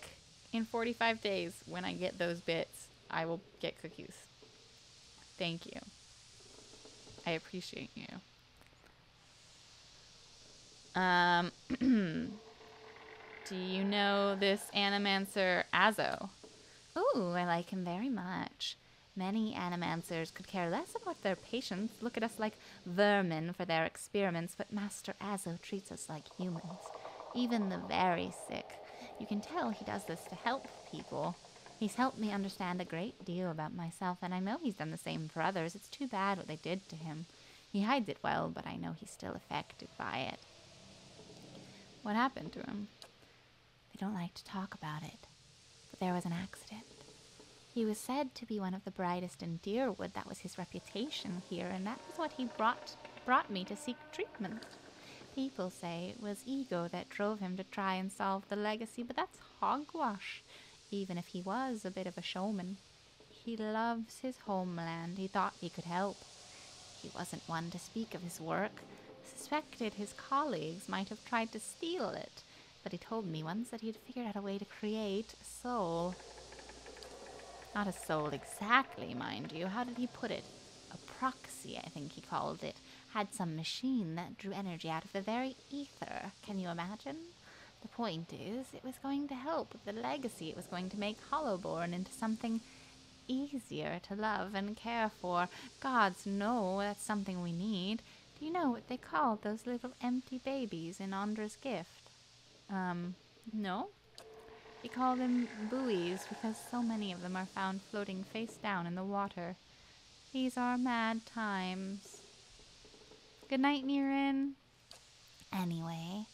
In 45 days, when I get those bits, I will get cookies. Thank you. I appreciate you. Do you know this animancer Azo? Ooh, I like him very much. Many animancers could care less about their patients, look at us like vermin for their experiments, but Master Azo treats us like humans, even the very sick. You can tell he does this to help people. He's helped me understand a great deal about myself, and I know he's done the same for others. It's too bad what they did to him. He hides it well, but I know he's still affected by it. What happened to him? They don't like to talk about it, but there was an accident. He was said to be one of the brightest in Deerwood. That was his reputation here, and that was what he brought me to seek treatment. People say it was ego that drove him to try and solve the legacy, but that's hogwash, even if he was a bit of a showman. He loves his homeland. He thought he could help. He wasn't one to speak of his work. Suspected his colleagues might have tried to steal it, but he told me once that he had figured out a way to create a soul. Not a soul exactly, mind you. How did he put it? A proxy, I think he called it. Had some machine that drew energy out of the very ether. Can you imagine? The point is, it was going to help with the legacy. It was going to make Hollowborn into something easier to love and care for. Gods know that's something we need. You know what they call those little empty babies in Andra's gift? No? They call them buoys because so many of them are found floating face down in the water. These are mad times. Good night, Nirin. Anyway,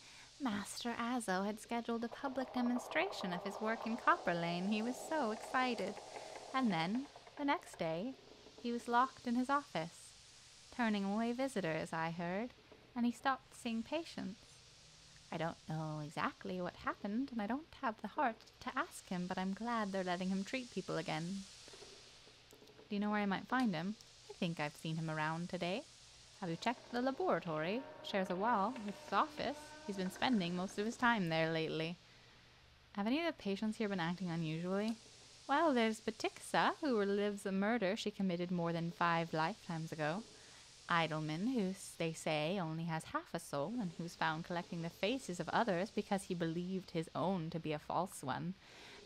Master Azo had scheduled a public demonstration of his work in Copper Lane. He was so excited. And then, the next day, he was locked in his office, turning away visitors, I heard, and he stopped seeing patients. I don't know exactly what happened, and I don't have the heart to ask him, but I'm glad they're letting him treat people again. Do you know where I might find him? I think I've seen him around today. Have you checked the laboratory? Shares a wall with his office. He's been spending most of his time there lately. Have any of the patients here been acting unusually? Well, there's Batixa, who lives a murder she committed more than 5 lifetimes ago. Idleman, who they say only has half a soul and who's found collecting the faces of others because he believed his own to be a false one.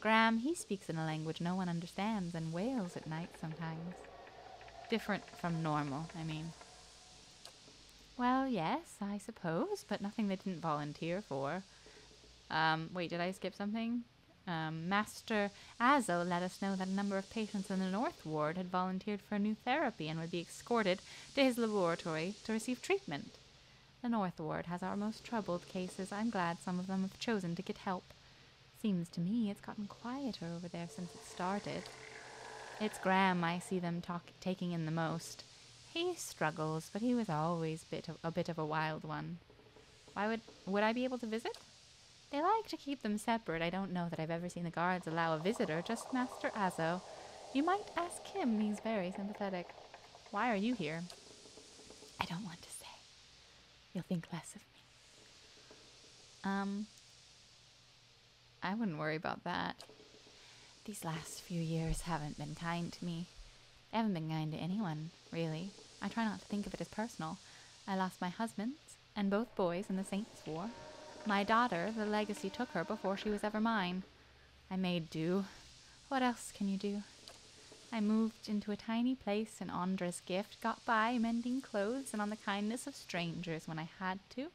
Graham, he speaks in a language no one understands and wails at night sometimes. Different from normal, I mean. Well, yes, I suppose, but nothing they didn't volunteer for. Wait, did I skip something? Master Azo let us know that a number of patients in the North Ward had volunteered for a new therapy and would be escorted to his laboratory to receive treatment. The North Ward has our most troubled cases. I'm glad some of them have chosen to get help. Seems to me it's gotten quieter over there since it started. It's Graham I see them taking in the most. He struggles, but he was always a bit of a wild one. Why would I be able to visit? They like to keep them separate. I don't know that I've ever seen the guards allow a visitor, just Master Azo. You might ask him. He's very sympathetic. Why are you here? I don't want to say. You'll think less of me. I wouldn't worry about that. These last few years haven't been kind to me. They haven't been kind to anyone, really. I try not to think of it as personal. I lost my husband and both boys in the Saints' War. My daughter, the legacy took her before she was ever mine. I made do. What else can you do? I moved into a tiny place in Andra's gift, got by mending clothes and on the kindness of strangers when I had to,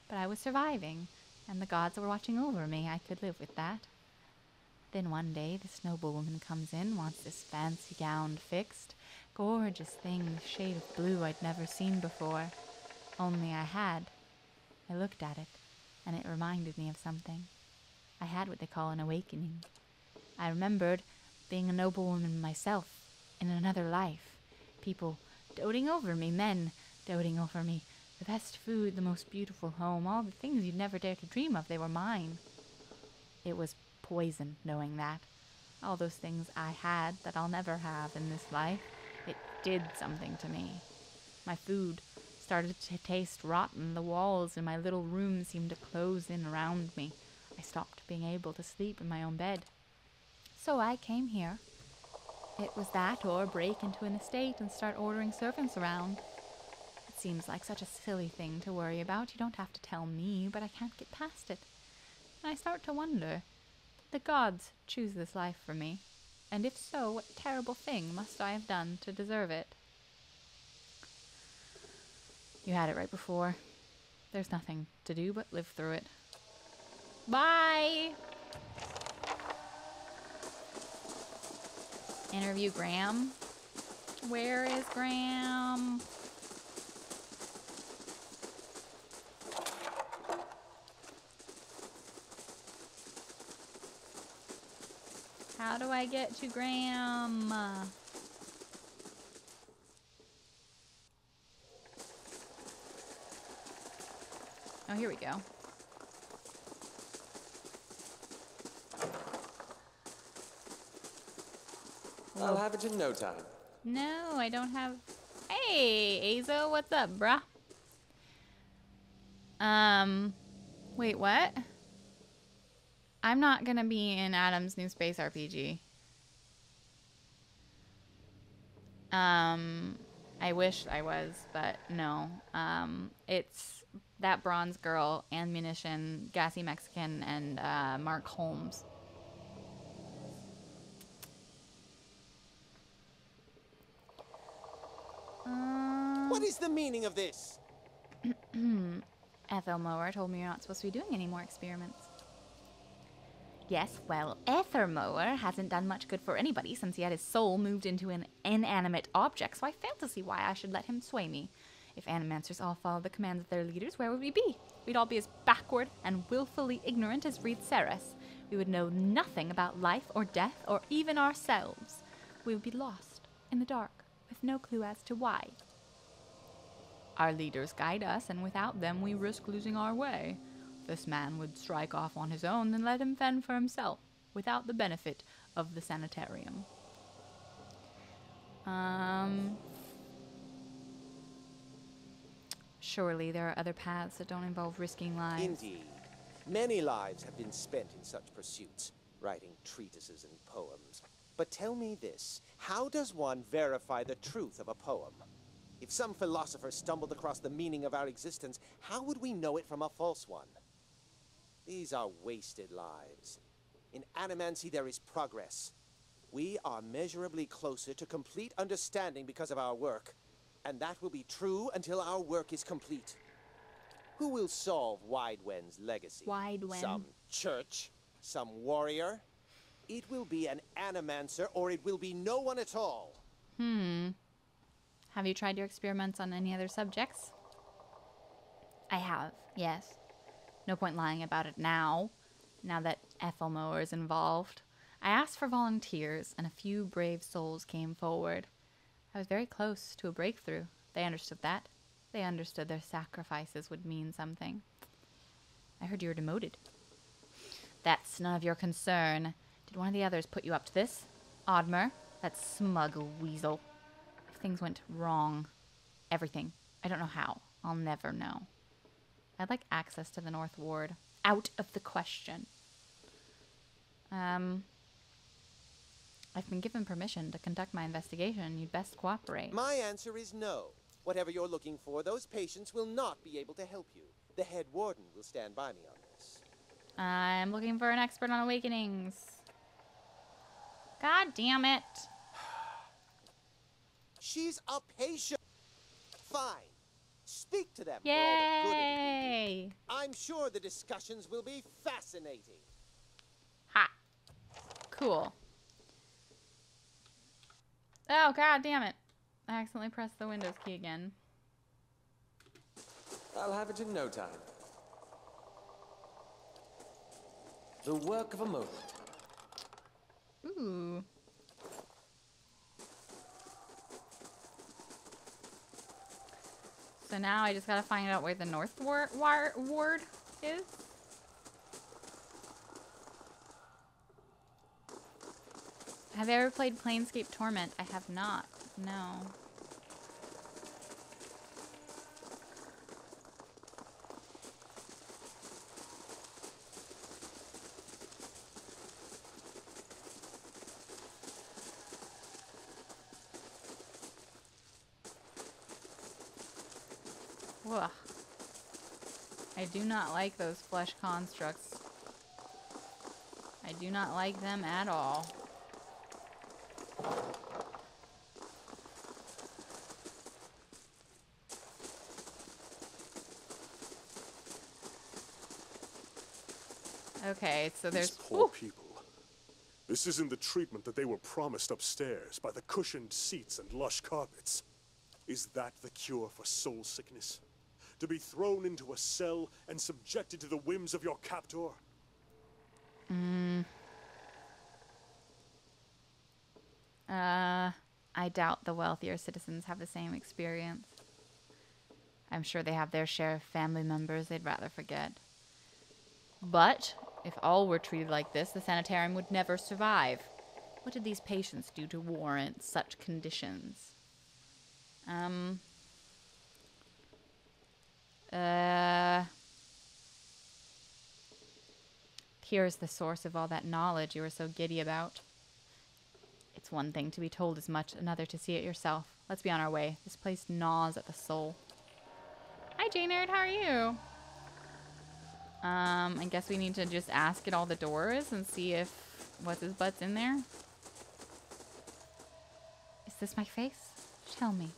but I was surviving, and the gods were watching over me. I could live with that. Then one day, this noblewoman comes in, wants this fancy gown fixed. Gorgeous thing, shade of blue I'd never seen before. Only I had. I looked at it, and it reminded me of something. I had what they call an awakening. I remembered being a noblewoman myself, in another life. People doting over me, men doting over me. The best food, the most beautiful home, all the things you'd never dare to dream of, they were mine. It was poison knowing that. All those things I had that I'll never have in this life, it did something to me. My food started to taste rotten. The walls in my little room seemed to close in around me. I stopped being able to sleep in my own bed. So I came here. It was that or break into an estate and start ordering servants around. It seems like such a silly thing to worry about. You don't have to tell me, but I can't get past it. And I start to wonder, the gods choose this life for me, and if so, what terrible thing must I have done to deserve it? You had it right before. There's nothing to do but live through it. Bye! Interview Graham. Where is Graham? How do I get to Graham? Oh, here we go. I'll have it in no time. No, I don't have... Hey, Azo, what's up, bruh? Wait, what? I'm not gonna be in Adam's new space RPG. I wish I was, but no. It's that bronze girl, ammunition, gassy Mexican, and Mark Holmes. What is the meaning of this? Ethelmoer told me you're not supposed to be doing any more experiments. Yes, well, Ethelmoer hasn't done much good for anybody since he had his soul moved into an inanimate object, so I fail to see why I should let him sway me. If animancers all followed the commands of their leaders, where would we be? We'd all be as backward and willfully ignorant as Reed Ceres. We would know nothing about life or death or even ourselves. We would be lost in the dark with no clue as to why. Our leaders guide us, and without them we risk losing our way. This man would strike off on his own, then let him fend for himself, without the benefit of the sanitarium. Surely there are other paths that don't involve risking lives. Indeed. Many lives have been spent in such pursuits, writing treatises and poems. But tell me this, how does one verify the truth of a poem? If some philosopher stumbled across the meaning of our existence, how would we know it from a false one? These are wasted lives. In animancy there is progress. We are measurably closer to complete understanding because of our work. And that will be true until our work is complete. Who will solve Widewen's legacy? Widewen. Some church? Some warrior? It will be an animancer, or it will be no one at all. Have you tried your experiments on any other subjects? I have, yes. No point lying about it now that Ethelmoer is involved. I asked for volunteers, and a few brave souls came forward. I was very close to a breakthrough. They understood that. They understood their sacrifices would mean something. I heard you were demoted. That's none of your concern. Did one of the others put you up to this? Odmer? That smug weasel. If things went wrong. Everything. I don't know how. I'll never know. I'd like access to the North Ward. Out of the question. I've been given permission to conduct my investigation. You'd best cooperate. My answer is no. Whatever you're looking for, those patients will not be able to help you. The head warden will stand by me on this. I'm looking for an expert on awakenings. God damn it. She's a patient. Fine. Speak to them for all the good it can do. Yay! I'm sure the discussions will be fascinating. Ha! Cool. Oh, god damn it. I accidentally pressed the Windows key again. I'll have it in no time. The work of a moment. Ooh. So now I just gotta find out where the North Ward is. Have you ever played Planescape Torment? I have not. No. Ugh. I do not like those flesh constructs. I do not like them at all. Okay, so there's... These poor people. This isn't the treatment that they were promised upstairs by the cushioned seats and lush carpets. Is that the cure for soul sickness? To be thrown into a cell and subjected to the whims of your captor? I doubt the wealthier citizens have the same experience. I'm sure they have their share of family members they'd rather forget. But if all were treated like this, the sanitarium would never survive. What did these patients do to warrant such conditions? Here's the source of all that knowledge you were so giddy about. It's one thing to be told as much, another to see it yourself. Let's be on our way. This place gnaws at the soul. Hi, J-Nerd, how are you? I guess we need to just ask at all the doors and see if what's his butt's in there. Is this my face? Tell me.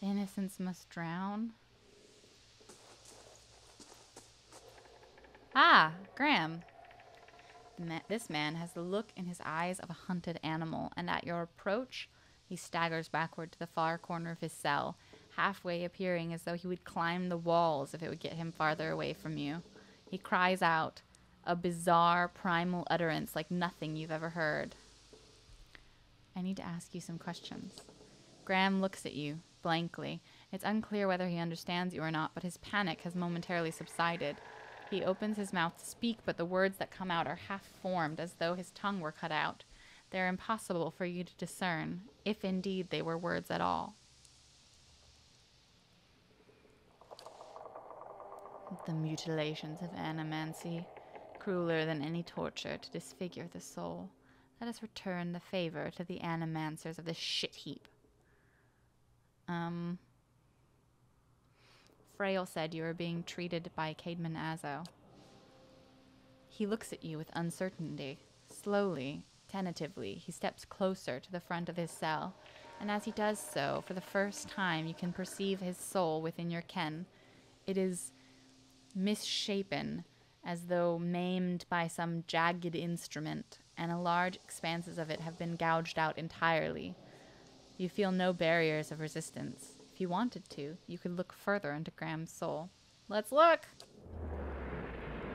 Innocents must drown. Ah, Graham. This man has the look in his eyes of a hunted animal, and at your approach, he staggers backward to the far corner of his cell, halfway appearing as though he would climb the walls if it would get him farther away from you. He cries out, a bizarre, primal utterance like nothing you've ever heard. I need to ask you some questions. Graham looks at you, blankly. It's unclear whether he understands you or not, but his panic has momentarily subsided. He opens his mouth to speak, but the words that come out are half-formed, as though his tongue were cut out. They're impossible for you to discern, if indeed they were words at all. The mutilations of animancy, crueler than any torture to disfigure the soul. Let us return the favor to the animancers of this shit heap. Frail said you were being treated by Caedmon Azo. He looks at you with uncertainty. Slowly, tentatively, he steps closer to the front of his cell, and as he does so, for the first time, you can perceive his soul within your ken. It is misshapen, as though maimed by some jagged instrument, and large expanses of it have been gouged out entirely. You feel no barriers of resistance. If you wanted to, you could look further into Graham's soul. Let's look!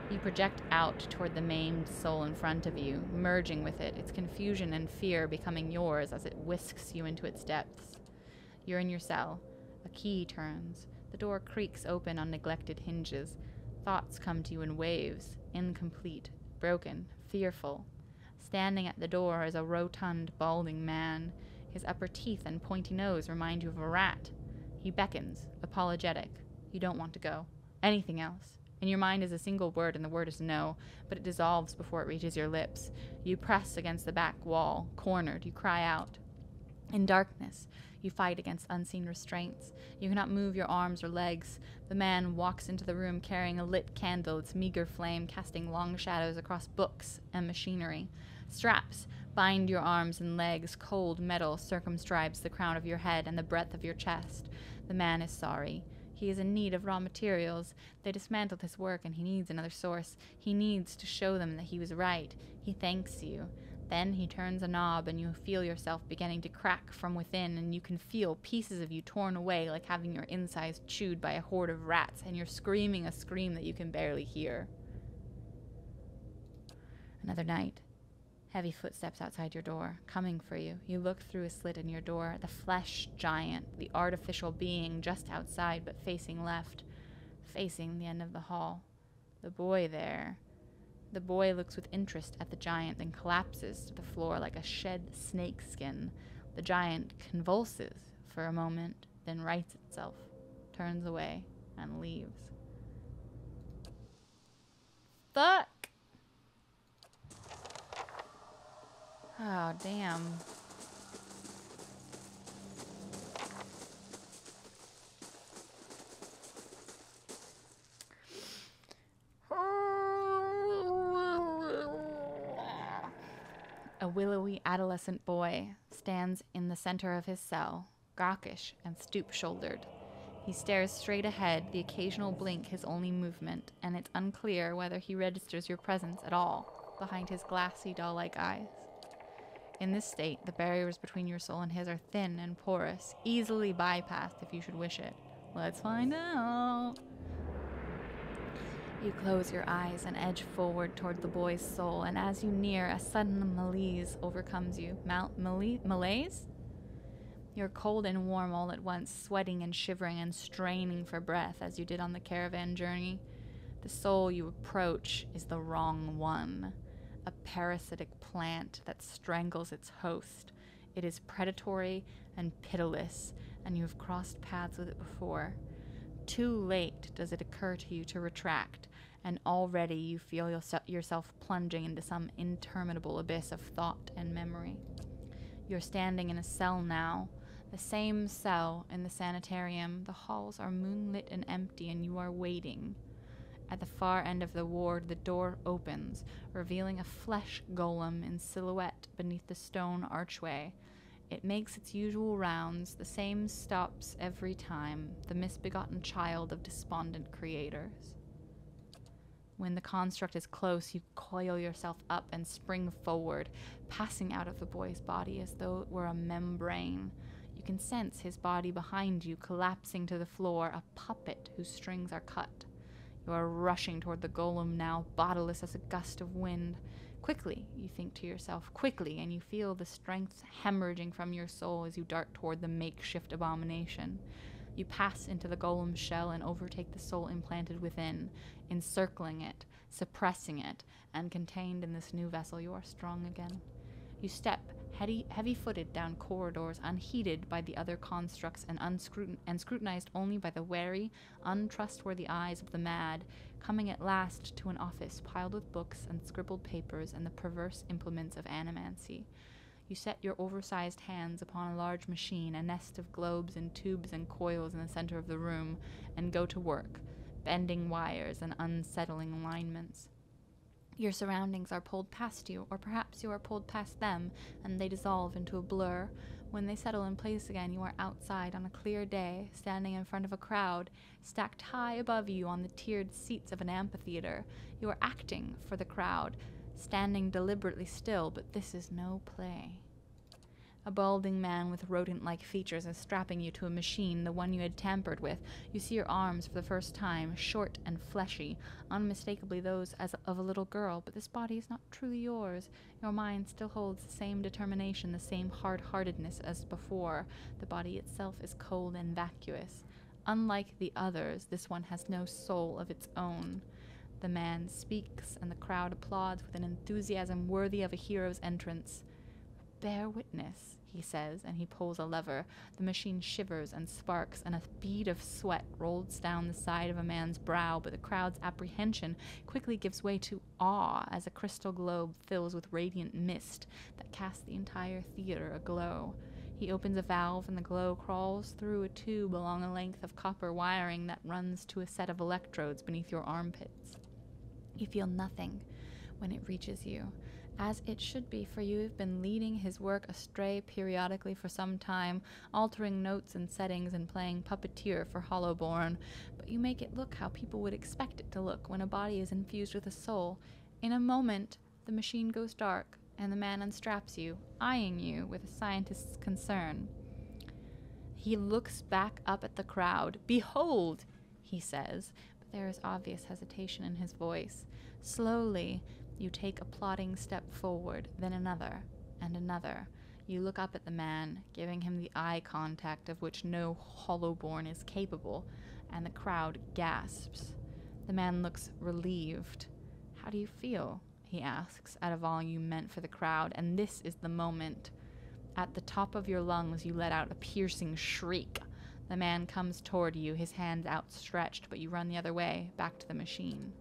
You project out toward the maimed soul in front of you, merging with it, its confusion and fear becoming yours as it whisks you into its depths. You're in your cell. A key turns. The door creaks open on neglected hinges. Thoughts come to you in waves, incomplete, broken, fearful. Standing at the door is a rotund, balding man. His upper teeth and pointy nose remind you of a rat. He beckons, apologetic. You don't want to go. Anything else. In your mind is a single word, and the word is no, but it dissolves before it reaches your lips. You press against the back wall. Cornered, you cry out. In darkness, you fight against unseen restraints. You cannot move your arms or legs. The man walks into the room carrying a lit candle, its meager flame casting long shadows across books and machinery. Straps bind your arms and legs. Cold metal circumscribes the crown of your head and the breadth of your chest. The man is sorry. He is in need of raw materials. They dismantled his work, and he needs another source. He needs to show them that he was right. He thanks you. Then he turns a knob, and you feel yourself beginning to crack from within, and you can feel pieces of you torn away like having your insides chewed by a horde of rats, and you're screaming a scream that you can barely hear. Another night. Heavy footsteps outside your door, coming for you. You look through a slit in your door. The flesh giant, the artificial being just outside but facing left, facing the end of the hall. The boy there. The boy looks with interest at the giant, then collapses to the floor like a shed snakeskin. The giant convulses for a moment, then rights itself, turns away, and leaves. Fuck! Oh, damn. A willowy adolescent boy stands in the center of his cell, gawkish and stoop-shouldered. He stares straight ahead, the occasional blink his only movement, and it's unclear whether he registers your presence at all behind his glassy, doll-like eyes. In this state, the barriers between your soul and his are thin and porous, easily bypassed if you should wish it. Let's find out. You close your eyes and edge forward toward the boy's soul, and as you near, a sudden malaise overcomes you. Malaise? You're cold and warm all at once, sweating and shivering and straining for breath as you did on the caravan journey. The soul you approach is the wrong one. A parasitic plant that strangles its host. It is predatory and pitiless, and you have crossed paths with it before. Too late does it occur to you to retract, and already you feel yourself plunging into some interminable abyss of thought and memory. You're standing in a cell now, the same cell in the sanitarium. The halls are moonlit and empty, and you are waiting. At the far end of the ward, the door opens, revealing a flesh golem in silhouette beneath the stone archway. It makes its usual rounds, the same stops every time, the misbegotten child of despondent creators. When the construct is close, you coil yourself up and spring forward, passing out of the boy's body as though it were a membrane. You can sense his body behind you, collapsing to the floor, a puppet whose strings are cut. You are rushing toward the golem now, bodiless as a gust of wind. Quickly, you think to yourself, quickly, and you feel the strength hemorrhaging from your soul as you dart toward the makeshift abomination. You pass into the golem's shell and overtake the soul implanted within, encircling it, suppressing it, and contained in this new vessel you are strong again. You step heavy-footed down corridors, unheeded by the other constructs and scrutinized only by the wary, untrustworthy eyes of the mad, coming at last to an office piled with books and scribbled papers and the perverse implements of animancy. You set your oversized hands upon a large machine, a nest of globes and tubes and coils in the center of the room, and go to work, bending wires and unsettling alignments. Your surroundings are pulled past you, or perhaps you are pulled past them, and they dissolve into a blur. When they settle in place again, you are outside on a clear day, standing in front of a crowd, stacked high above you on the tiered seats of an amphitheater. You are acting for the crowd, standing deliberately still, but this is no play. A balding man with rodent-like features is strapping you to a machine, the one you had tampered with. You see your arms for the first time, short and fleshy, unmistakably those as of a little girl, but this body is not truly yours. Your mind still holds the same determination, the same hard-heartedness as before. The body itself is cold and vacuous. Unlike the others, this one has no soul of its own. The man speaks, and the crowd applauds with an enthusiasm worthy of a hero's entrance. "Bear witness," he says, and he pulls a lever. The machine shivers and sparks, and a bead of sweat rolls down the side of a man's brow, but the crowd's apprehension quickly gives way to awe as a crystal globe fills with radiant mist that casts the entire theater aglow. He opens a valve, and the glow crawls through a tube along a length of copper wiring that runs to a set of electrodes beneath your armpits. You feel nothing when it reaches you, as it should be, for you have been leading his work astray periodically for some time, altering notes and settings and playing puppeteer for Hollowborn, but you make it look how people would expect it to look when a body is infused with a soul. In a moment, the machine goes dark, and the man unstraps you, eyeing you with a scientist's concern. He looks back up at the crowd. "Behold," he says, but there is obvious hesitation in his voice. Slowly, you take a plodding step forward, then another, and another. You look up at the man, giving him the eye contact of which no Hollowborn is capable, and the crowd gasps. The man looks relieved. "How do you feel?" he asks, at a volume meant for the crowd, and this is the moment. At the top of your lungs, you let out a piercing shriek. The man comes toward you, his hands outstretched, but you run the other way, back to the machine.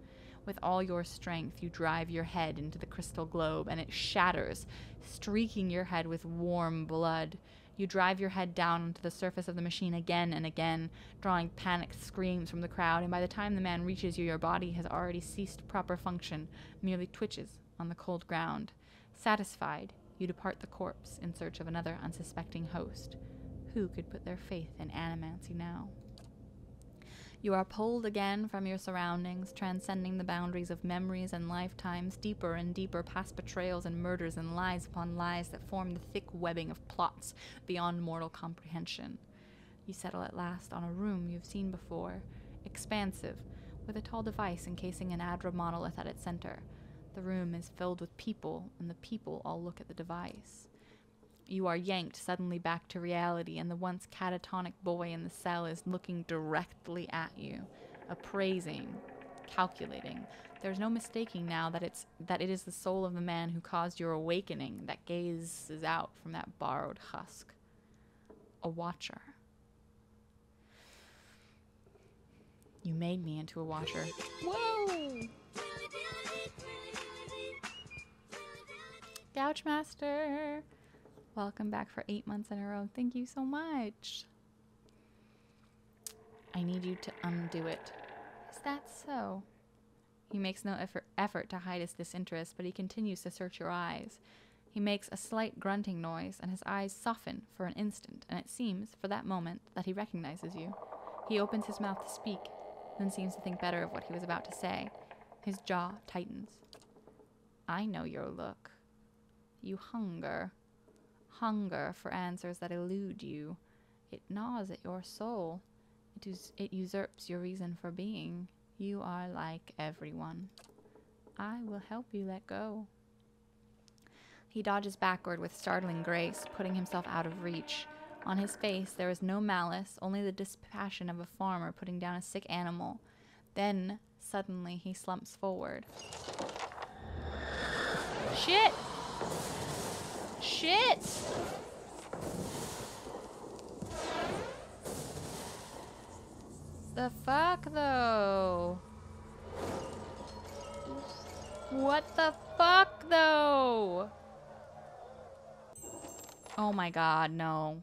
With all your strength, you drive your head into the crystal globe, and it shatters, streaking your head with warm blood. You drive your head down onto the surface of the machine again and again, drawing panicked screams from the crowd, and by the time the man reaches you, your body has already ceased proper function, merely twitches on the cold ground. Satisfied, you depart the corpse in search of another unsuspecting host. Who could put their faith in animancy now? You are pulled again from your surroundings, transcending the boundaries of memories and lifetimes, deeper and deeper past betrayals and murders and lies upon lies that form the thick webbing of plots beyond mortal comprehension. You settle at last on a room you've seen before, expansive, with a tall device encasing an Adra monolith at its center. The room is filled with people, and the people all look at the device. You are yanked suddenly back to reality, and the once catatonic boy in the cell is looking directly at you, appraising, calculating. There's no mistaking now that it is the soul of the man who caused your awakening that gazes out from that borrowed husk. A watcher. You made me into a watcher. Whoa! Gouchmaster! Welcome back for 8 months in a row. Thank you so much. I need you to undo it. Is that so? He makes no effort to hide his disinterest, but he continues to search your eyes. He makes a slight grunting noise, and his eyes soften for an instant, and it seems, for that moment, that he recognizes you. He opens his mouth to speak, then seems to think better of what he was about to say. His jaw tightens. I know your look. You hunger. Hunger for answers that elude you. It gnaws at your soul. It usurps your reason for being. You are like everyone. I will help you let go. He dodges backward with startling grace, putting himself out of reach. On his face, there is no malice, only the dispassion of a farmer putting down a sick animal. Then, suddenly, he slumps forward. Shit! Shit! The fuck, though? What the fuck, though? Oh my god, no.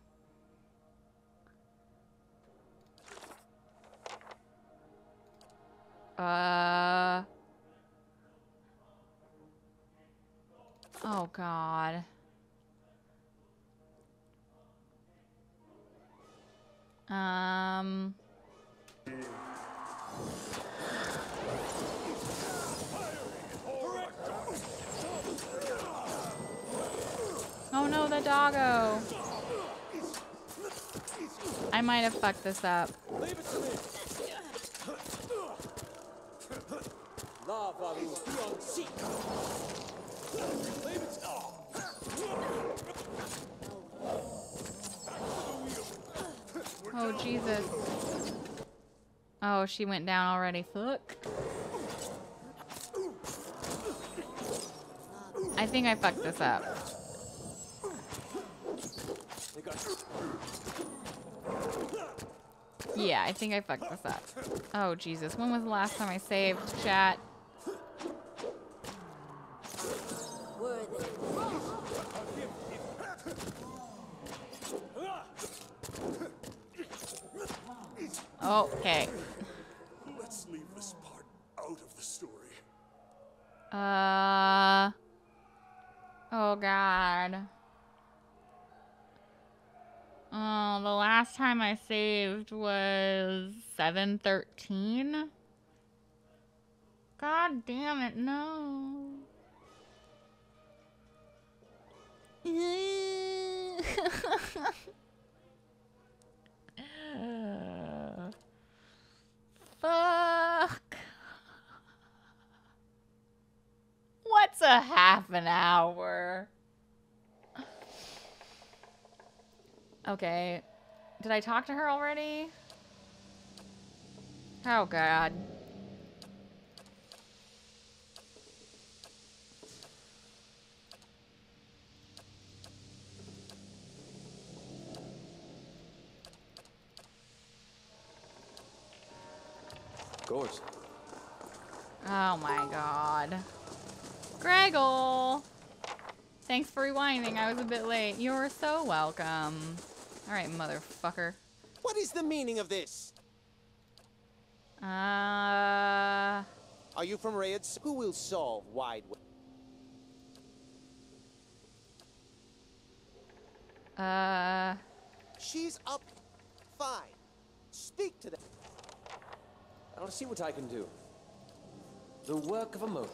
Oh god. Oh no, the doggo. I might have fucked this up. Leave it to me. Lava will be on seat. Leave it. Oh, Jesus. Oh, she went down already. Fuck. I think I fucked this up. Yeah, I think I fucked this up. Oh, Jesus. When was the last time I saved, chat? Okay. Let's leave this part out of the story. Oh, God. Oh, the last time I saved was 7:13. God damn it, no. Fuck. What's a half an hour? Okay. Did I talk to her already? Oh, God. Gorge. Oh, my God. Greggle! Thanks for rewinding. I was a bit late. You're so welcome. Alright, motherfucker. What is the meaning of this? Uh... Are you from Raids? Who will solve Wide Web? She's up. Fine. Speak to them. I'll see what I can do. The work of a moment.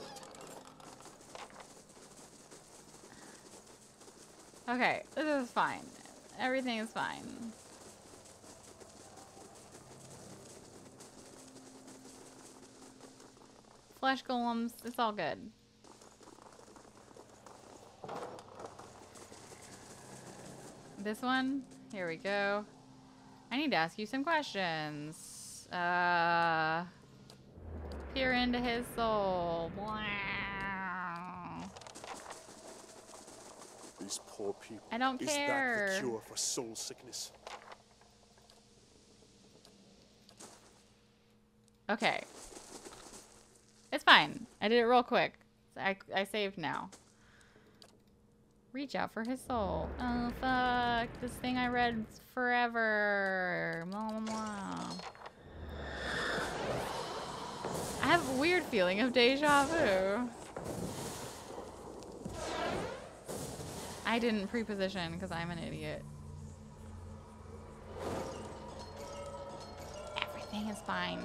Okay, this is fine. Everything is fine. Flesh golems, it's all good. This one? Here we go. I need to ask you some questions. Peer into his soul. Wow. These poor people. I don't care. Is that the cure for soul sickness? Okay. It's fine. I did it real quick. I saved now. Reach out for his soul. Oh, fuck. This thing I read forever. Blah, blah, blah. I have a weird feeling of deja vu. I didn't pre-position because I'm an idiot. Everything is fine.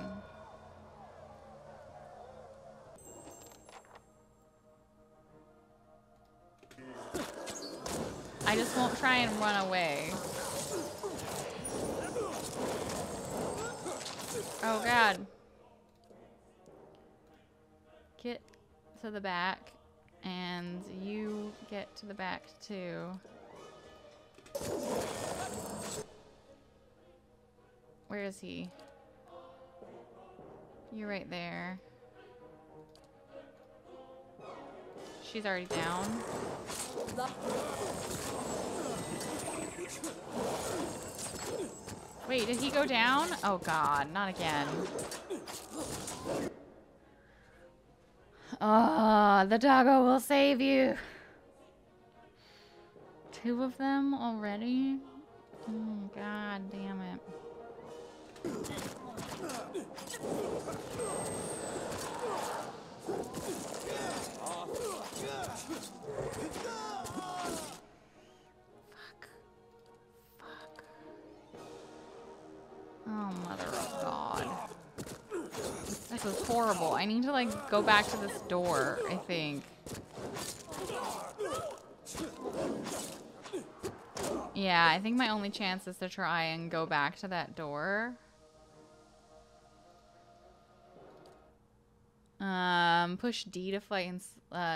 I just won't try and run away. Oh god. Get to the back. And you get to the back too. Where is he? You're right there. She's already down. Wait, did he go down? Oh god, not again. Oh, the doggo will save you. 2 of them already? Oh, god damn it. Fuck. Oh, mother of God. This is horrible. I need to, like, go back to this door, I think. Yeah, I think my only chance is to try and go back to that door. Push D to fight in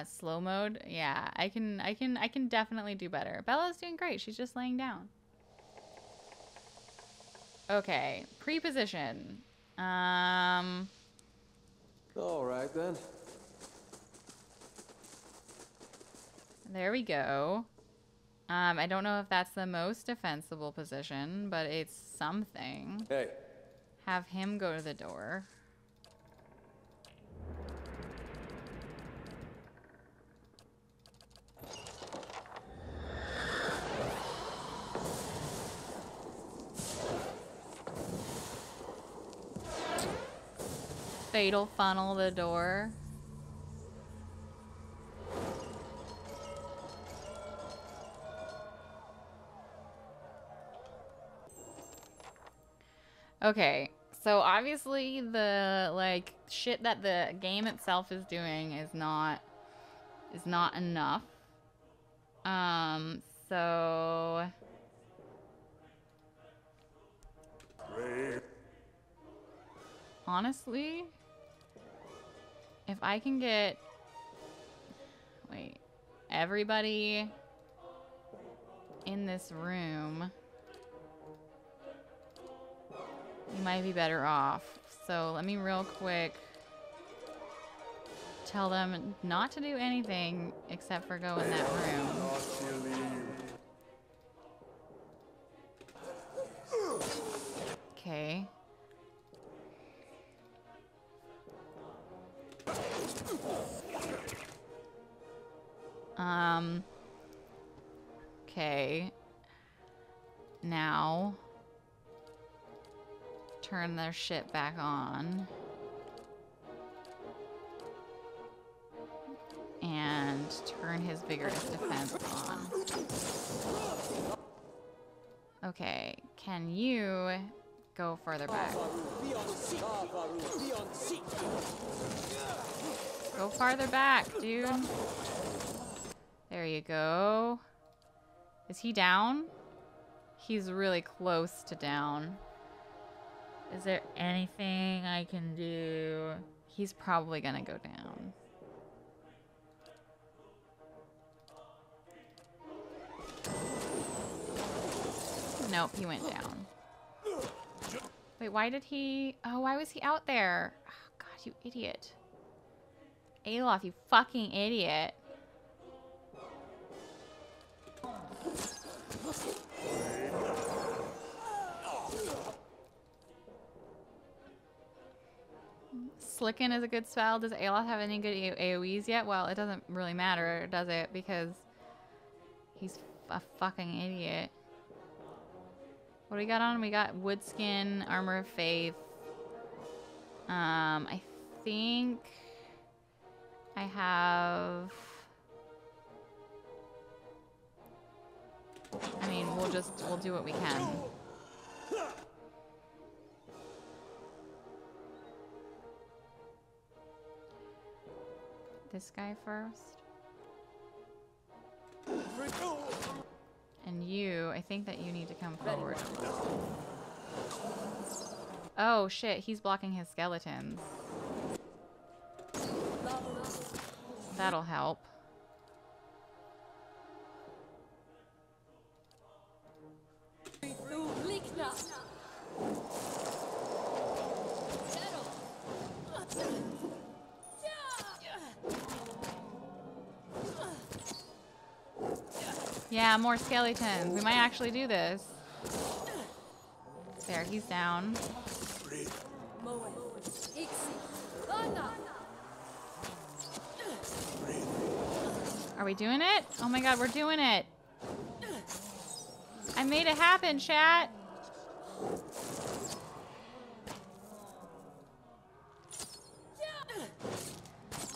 slow mode. Yeah, I can definitely do better. Bella's doing great. She's just laying down. Okay, pre-position. All right then. There we go. I don't know if that's the most defensible position, but it's something. Hey. Have him go to the door. Fatal funnel the door. Okay, so obviously the like shit that the game itself is doing is not enough. So honestly, if I can get everybody in this room, you might be better off. So let me real quick tell them not to do anything except for go in that room. Okay. Okay. Now turn their shit back on. And turn his vigorous defense on. Okay, can you go further back? Go farther back, dude. There you go. Is he down? He's really close to down. Is there anything I can do? He's probably gonna go down. Nope, he went down. Wait, why did he... Oh, why was he out there? Oh, God, you idiot. Alof, you fucking idiot. Slicken is a good spell. Does Alof have any good AoEs yet? Well, it doesn't really matter, does it? Because he's a fucking idiot. What do we got on? We got Woodskin, Armor of Faith. I think I have I mean, we'll do what we can. This guy first. And you, I think that you need to come forward. Oh shit, he's blocking his skeletons. That'll help. Yeah, more skeletons. We might actually do this. There, he's down. Are we doing it? Oh my god, we're doing it. I made it happen, chat.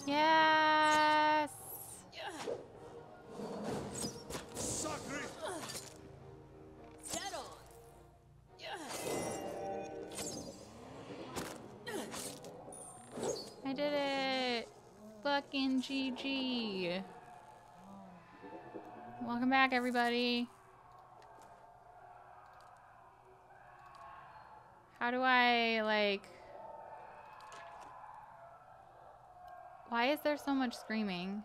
Yes. I did it. Fucking GG. Welcome back, everybody. How do I, like... Why is there so much screaming?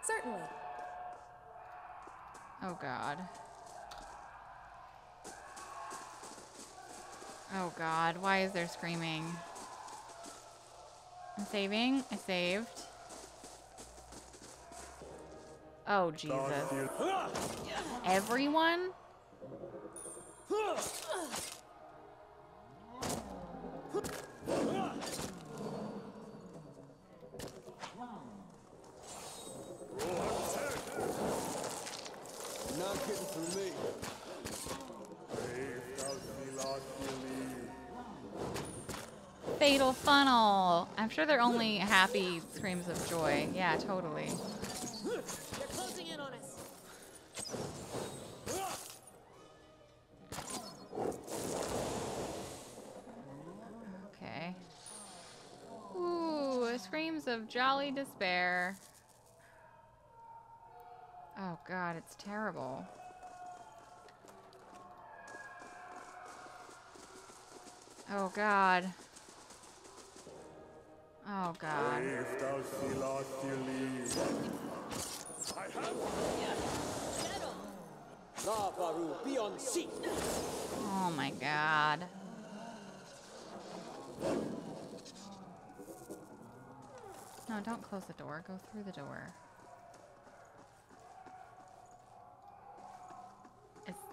Certainly. Oh god. Oh god, why is there screaming? I'm saving. I saved. Oh Jesus. Everyone? Not getting through me. Fatal funnel. I'm sure they're only happy screams of joy. Yeah, totally. They're closing in on us. Okay. Ooh, screams of jolly despair. Oh god, it's terrible. Oh god. Oh god. Lavaru, be on seat. Oh my god. No, don't close the door. Go through the door.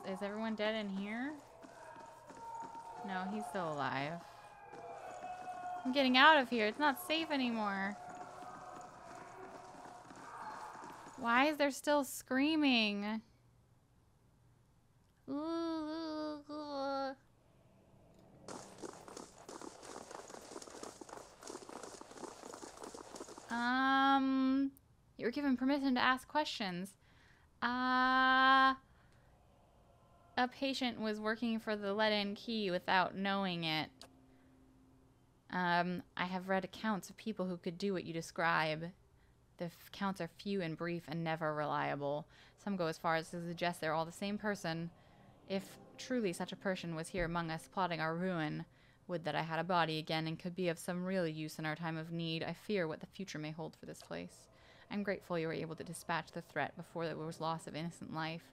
Is everyone dead in here? No, he's still alive. I'm getting out of here. It's not safe anymore. Why is there still screaming? You were given permission to ask questions. A patient was working for the let-in key without knowing it. I have read accounts of people who could do what you describe. The accounts are few and brief and never reliable. Some go as far as to suggest they're all the same person. If truly such a person was here among us plotting our ruin, would that I had a body again and could be of some real use in our time of need. I fear what the future may hold for this place. I'm grateful you were able to dispatch the threat before there was loss of innocent life.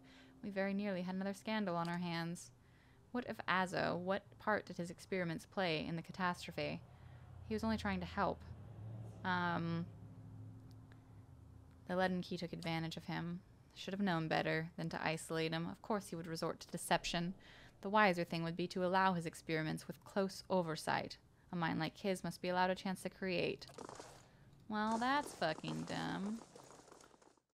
We very nearly had another scandal on our hands. What of Azo? What part did his experiments play in the catastrophe? He was only trying to help. The leaden key took advantage of him. Should have known better than to isolate him. Of course he would resort to deception. The wiser thing would be to allow his experiments with close oversight. A mind like his must be allowed a chance to create. Well, that's fucking dumb.